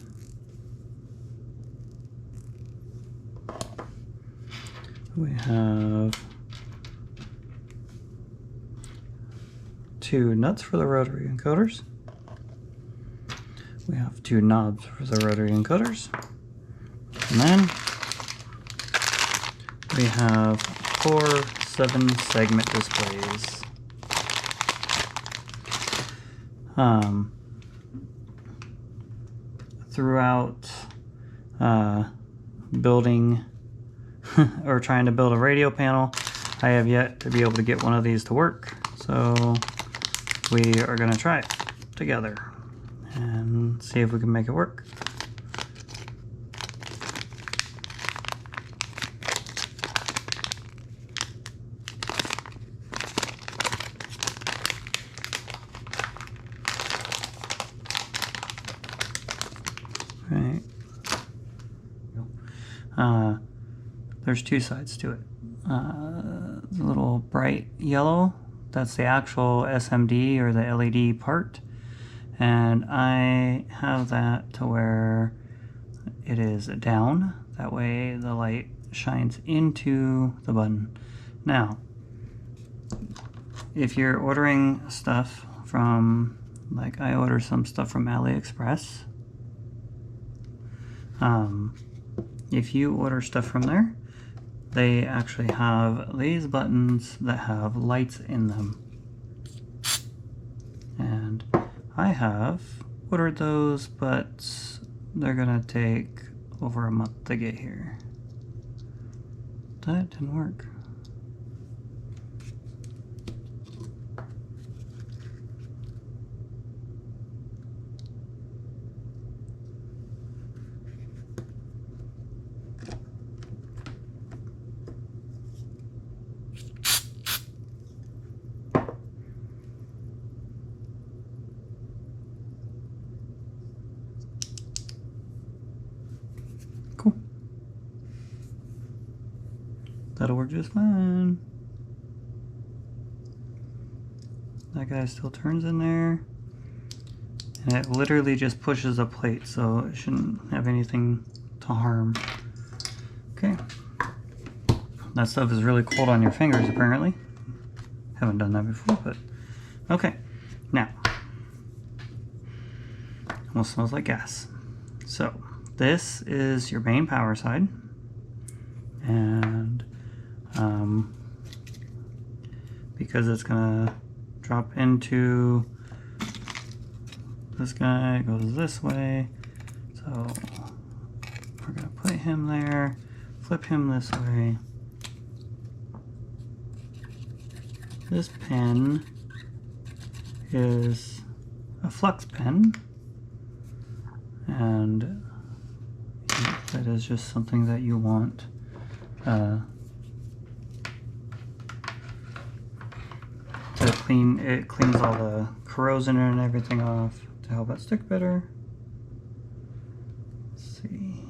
We have 2 nuts for the rotary encoders. We have 2 knobs for the rotary encoders. And then we have 4 7-segment displays. Throughout building or trying to build a radio panel, I have yet to be able to get one of these to work. So we are going to try it together and see if we can make it work. Right. There's 2 sides to it. The little bright yellow, that's the actual SMD or the LED part. And I have that to where it is down. That way the light shines into the button. Now, if you're ordering stuff from, like I order some stuff from AliExpress, if you order stuff from there, they actually have these buttons that have lights in them. And I have ordered those, but they're gonna take over a month to get here. That didn't work. Cool. That'll work just fine. That guy still turns in there. And it literally just pushes a plate, so it shouldn't have anything to harm. Okay. That stuff is really cold on your fingers, apparently. Haven't done that before, but okay. Now, almost smells like gas. So, this is your main power side. And because it's gonna drop into this guy, it goes this way. So we're gonna put him there, flip him this way. This pin is a flux pin, and that is just something that you want to clean. It cleans all the corrosion and everything off to help it stick better. Let's see.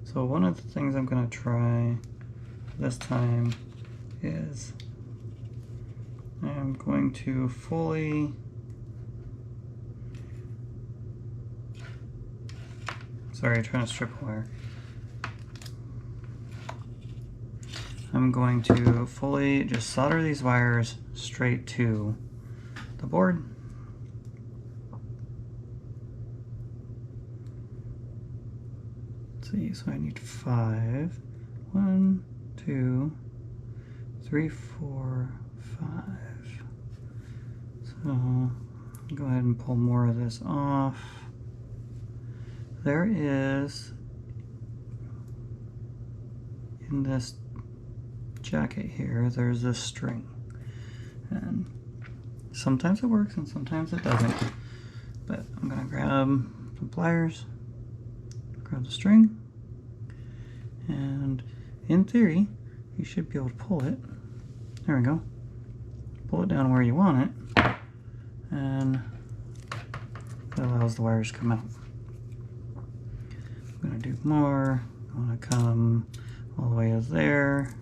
So one of the things I'm going to try this time is I'm going to fully trying to strip a wire. I'm going to fully just solder these wires straight to the board. Let's see, so I need 5. 1, 2, 3, 4, 5. So go ahead and pull more of this off. There is, in this jacket here, there's this string. And sometimes it works and sometimes it doesn't. But I'm going to grab some pliers, grab the string, and in theory, you should be able to pull it. There we go. Pull it down where you want it, and that allows the wires to come out. I'm going to do more. I want to come all the way up there.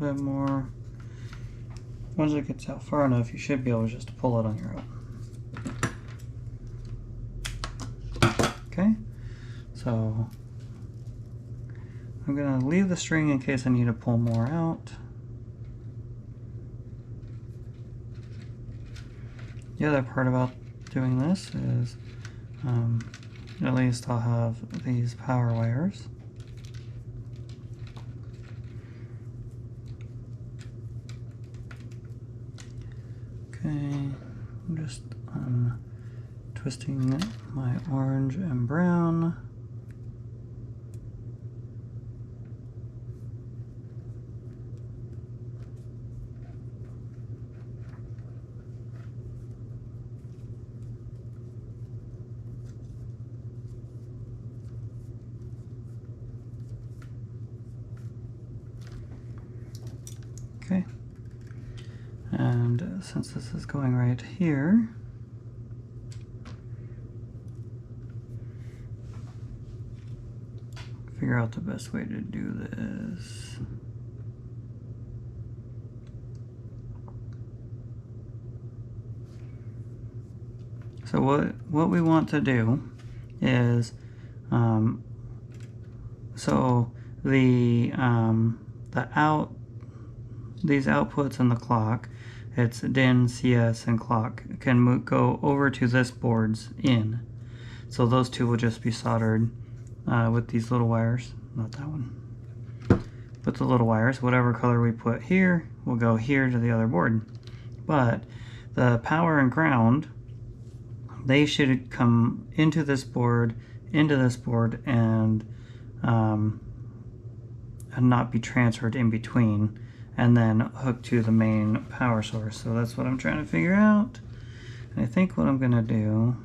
bit more. Once it gets out far enough, you should be able just to pull it on your own. Okay, so I'm going to leave the string in case I need to pull more out. The other part about doing this is at least I'll have these power wires. Okay, I'm just twisting my orange and brown. Okay, and since this is going right here, figure out the best way to do this. So what we want to do is, so these outputs in the clock, it's DIN, CS, and clock, can go over to this board's in. So those two will just be soldered with these little wires, not that one, but the little wires. Whatever color we put here will go here to the other board. But the power and ground, they should come into this board, and not be transferred in between, and then hooked to the main power source. So that's what I'm trying to figure out. And I think what I'm going to do,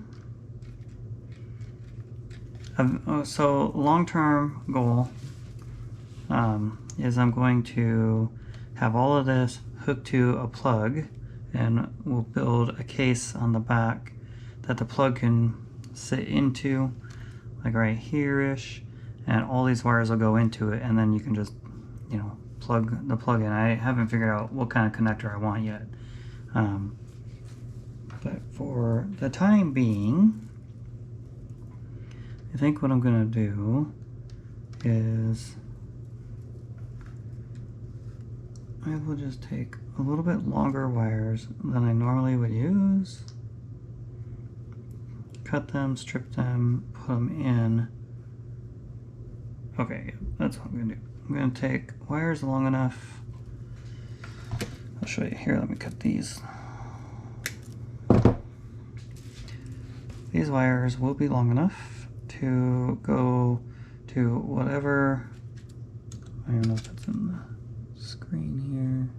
so long-term goal is I'm going to have all of this hooked to a plug, and we'll build a case on the back that the plug can sit into, like right here-ish, and all these wires will go into it, and then you can just, you know, plug the plug in. I haven't figured out what kind of connector I want yet. But for the time being, I think what I'm going to do is I will just take a little bit longer wires than I normally would use, cut them, strip them, put them in. Okay, that's what I'm going to do. I'm going to take wires long enough. I'll show you here. Let me cut these. These wires will be long enough to go to whatever. I don't know if it's in the screen here.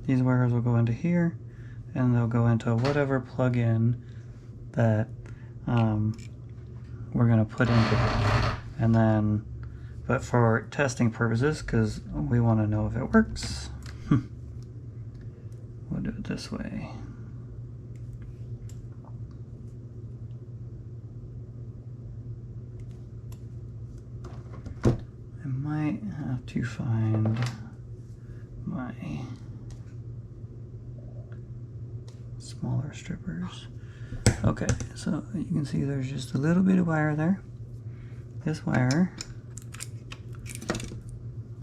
These wires will go into here, and they'll go into whatever plug-in that we're going to put into it. And then, but for testing purposes, because we want to know if it works, we'll do it this way. I might have to find my smaller strippers. Okay, so you can see there's just a little bit of wire there. This wire,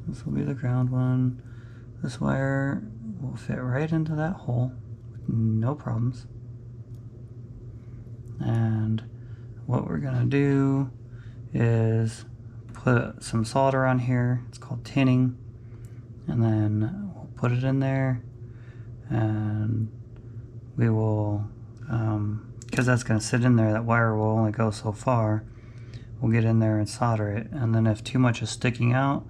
this will be the ground one. This wire will fit right into that hole with no problems. And what we're gonna do is put some solder on here. It's called tinning, and then we'll put it in there, and we will, because that's going to sit in there, that wire will only go so far. We'll get in there and solder it, and then if too much is sticking out,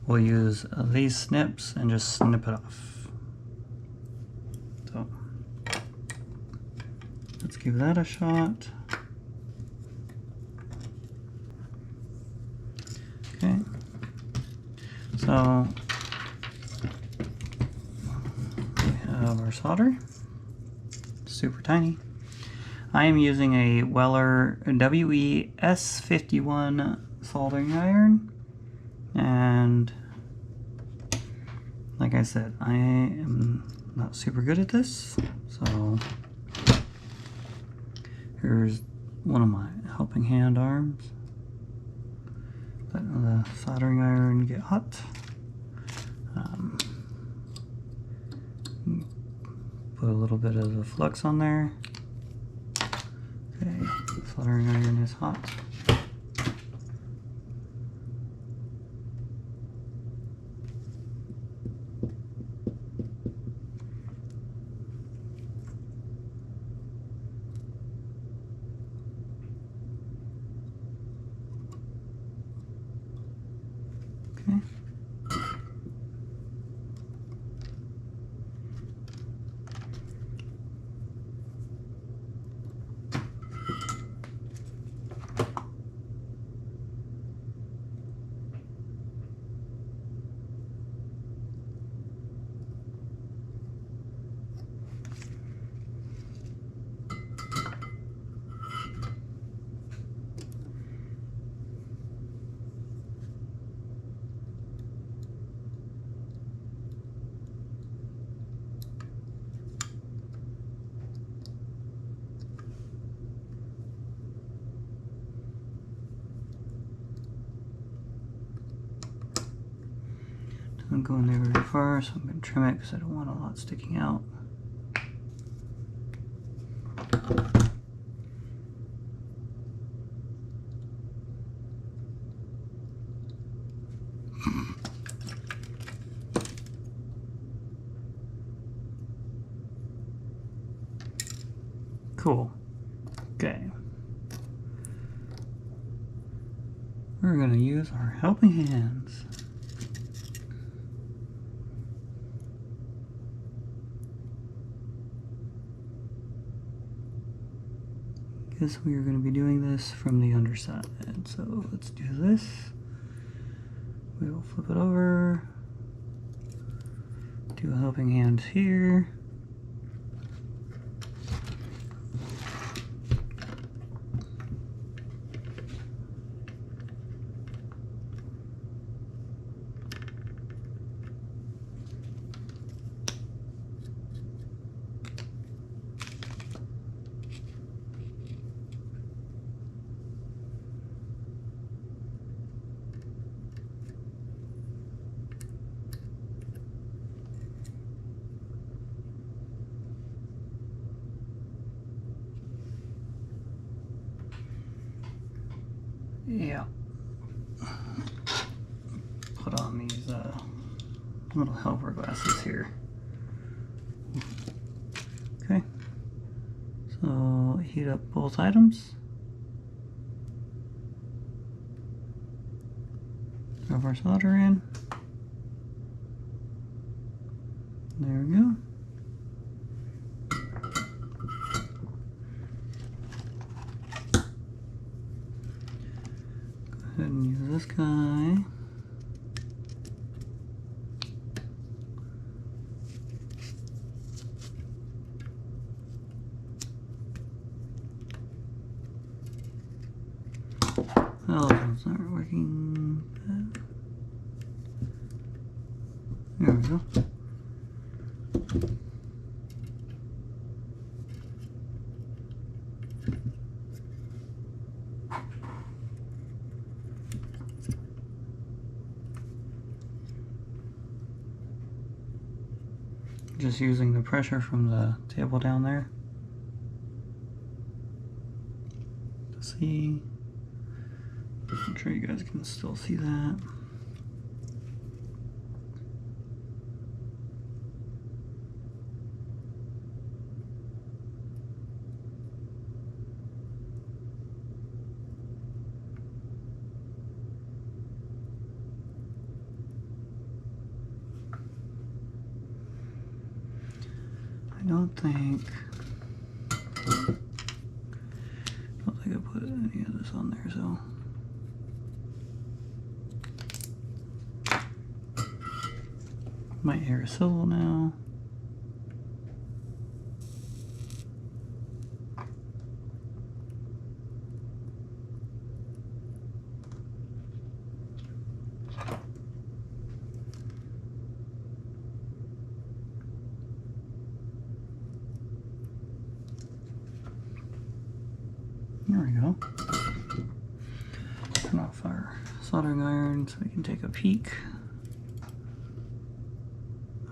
we'll use these snips and just snip it off. So let's give that a shot. Okay, so we have our solder, super tiny. I am using a Weller WE S51 soldering iron, And like I said, I am not super good at this, so here's one of my helping hand arms. Letting the soldering iron get hot. Put a little bit of the flux on there. Okay, the soldering iron is hot. Okay. I'm going there very far, so I'm going to trim it because I don't want a lot sticking out. Cool. Okay. We're going to use our helping hands. Guess we are going to be doing this from the underside. So let's do this. We will flip it over. Do a helping hand here. Yeah. Put on these little helper glasses here. Okay. So heat up both items. Drop our solder in. There we go. Go ahead and use this guy. Oh, it's not working. There we go. Just using the pressure from the table down there to see. I'm sure you guys can still see that. I don't think I put any of this on there, so. Might hear a solo now. There we go. Turn off our soldering iron so we can take a peek.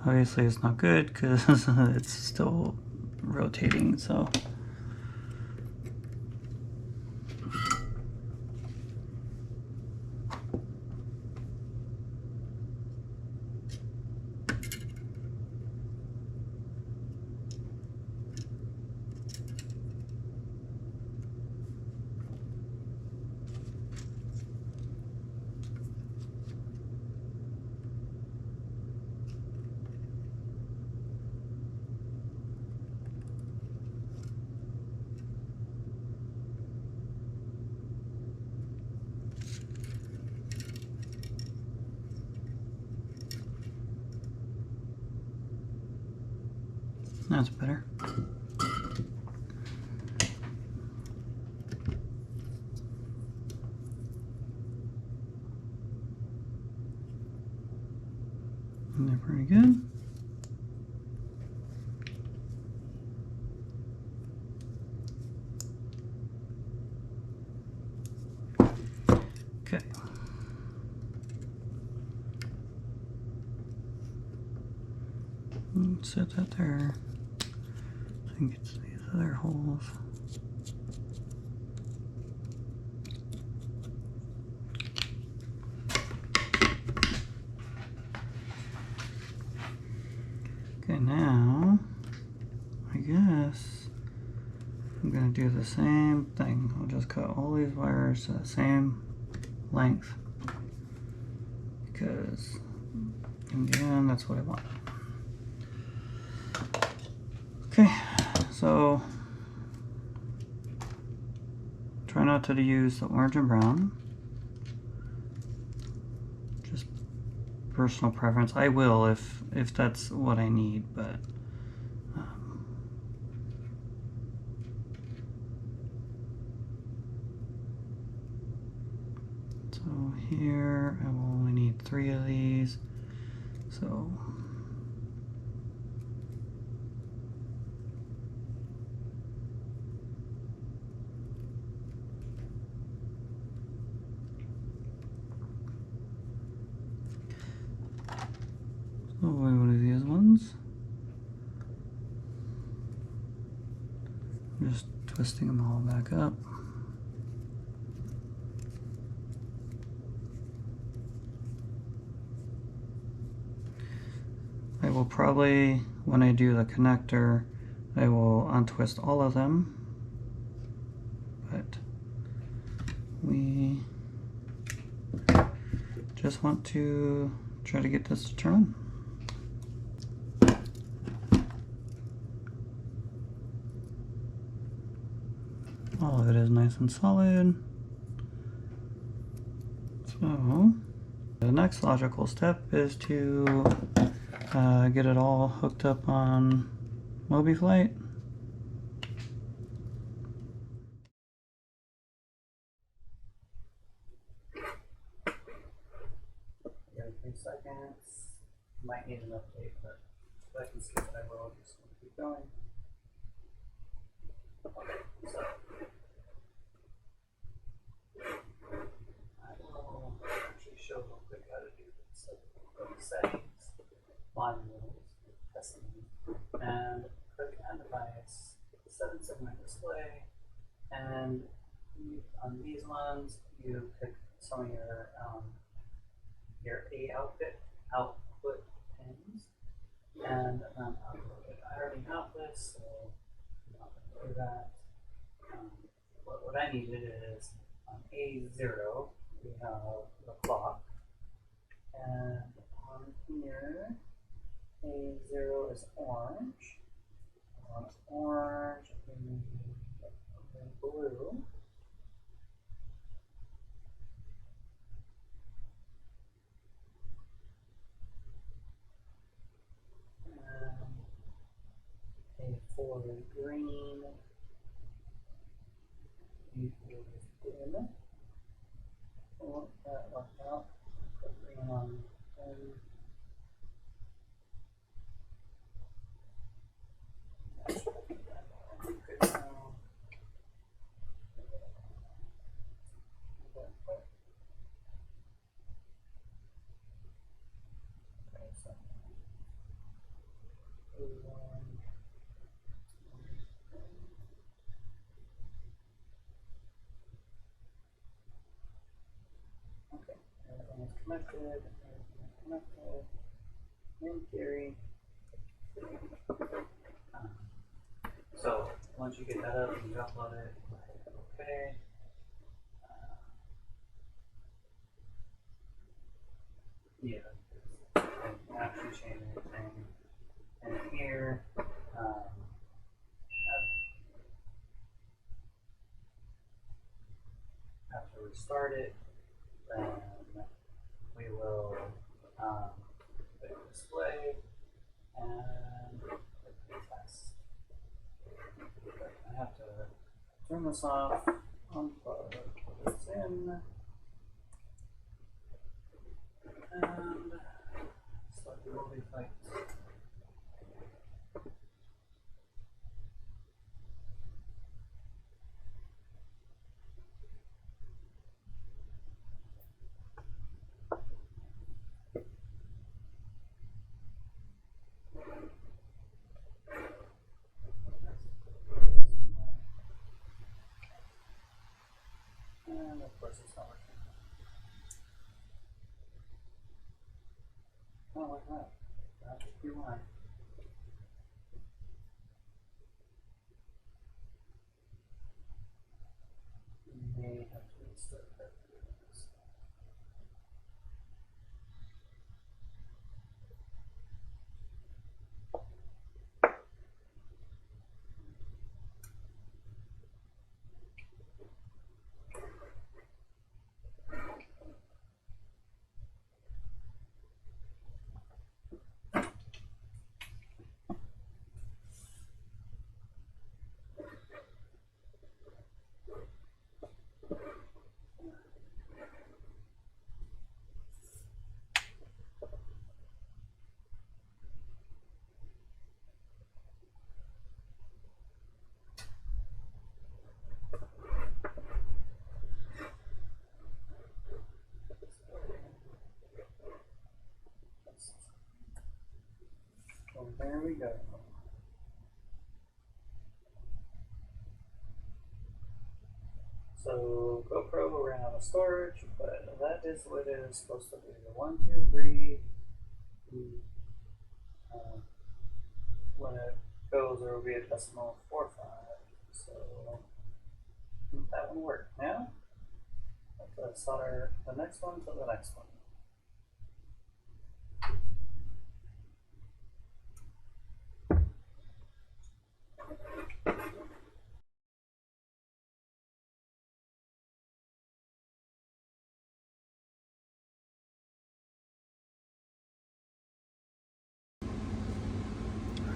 Obviously it's not good because it's still rotating, so. That's better. And they're pretty good. Okay. Set that there. I think it's these other holes. Okay, now I guess I'm gonna do the same thing. I'll just cut all these wires to the same length because in the end that's what I want. Okay, so try not to use the orange and brown. Just personal preference. I will if that's what I need, but so here I will only need 3 of these. So we will do these ones. I'm just twisting them all back up. I will probably, when I do the connector, I will untwist all of them, but we just want to try to get this to turn on. All of it is nice and solid. So the next logical step is to get it all hooked up on Mobiflight. Yeah, 3 seconds. Might need an update, but if I can skip it, I will. Just keep going. So I will actually show real quick how to do this. So go to settings, modules, testing, and click on device, 7-segment display, and on these ones you pick some of your A output pins, and upload it. I already have this, so I'm not going to do that. What I needed is on A0 we have the clock, and on here A0 is orange. On orange and blue. And A4 is green. A4 is dim. Oh, that worked out. Put green on dim. connected, in theory. So once you get that up and you upload it, okay. Yeah, I didn't actually change anything. And here, have to restart it, then we will click display and click test. I have to turn this off, unplug this in, and select the Mobiflight. And of course it's not working. Oh, like that. That would be why. You may have to restart that. So there we go. So GoPro ran out of storage, but that is what it is supposed to do. The 1, 2, 3. When it goes, there will be a decimal 4, 5. So that one worked. Now let's solder the next one to the next one.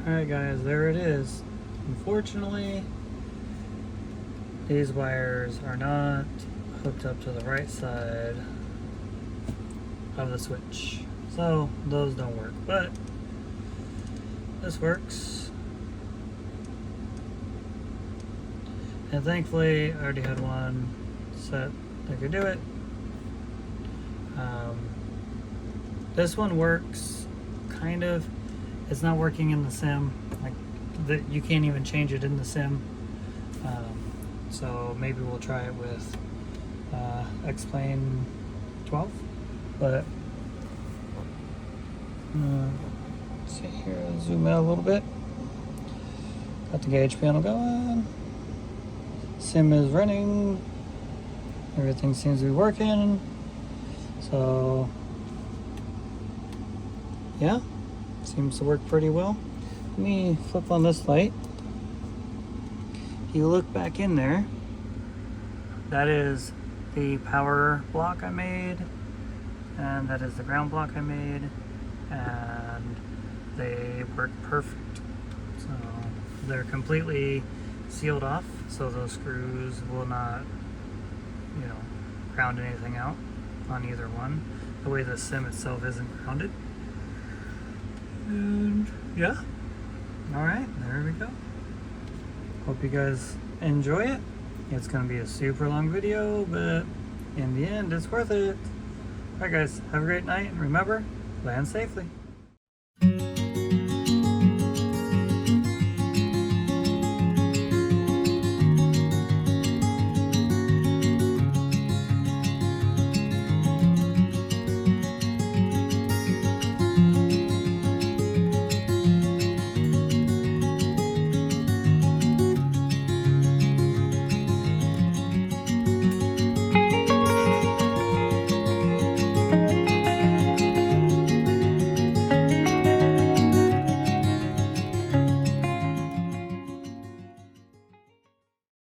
Alright guys, there it is. Unfortunately, these wires are not hooked up to the right side of the switch. So those don't work, but this works. And thankfully I already had one set that could do it. This one works, kind of. It's not working in the sim, like you can't even change it in the sim. So maybe we'll try it with X-Plane 12. But let's see here, zoom out a little bit. Got the gauge panel going. Sim is running. Everything seems to be working. So yeah. Seems to work pretty well. Let me flip on this light. If you look back in there, that is the power block I made, and that is the ground block I made, and they work perfect. So they're completely sealed off, so those screws will not, ground anything out on either one. The way the sim itself isn't grounded. And yeah, all right, there we go. Hope you guys enjoy it. It's gonna be a super long video, but in the end, it's worth it. All right guys, have a great night, and remember, land safely.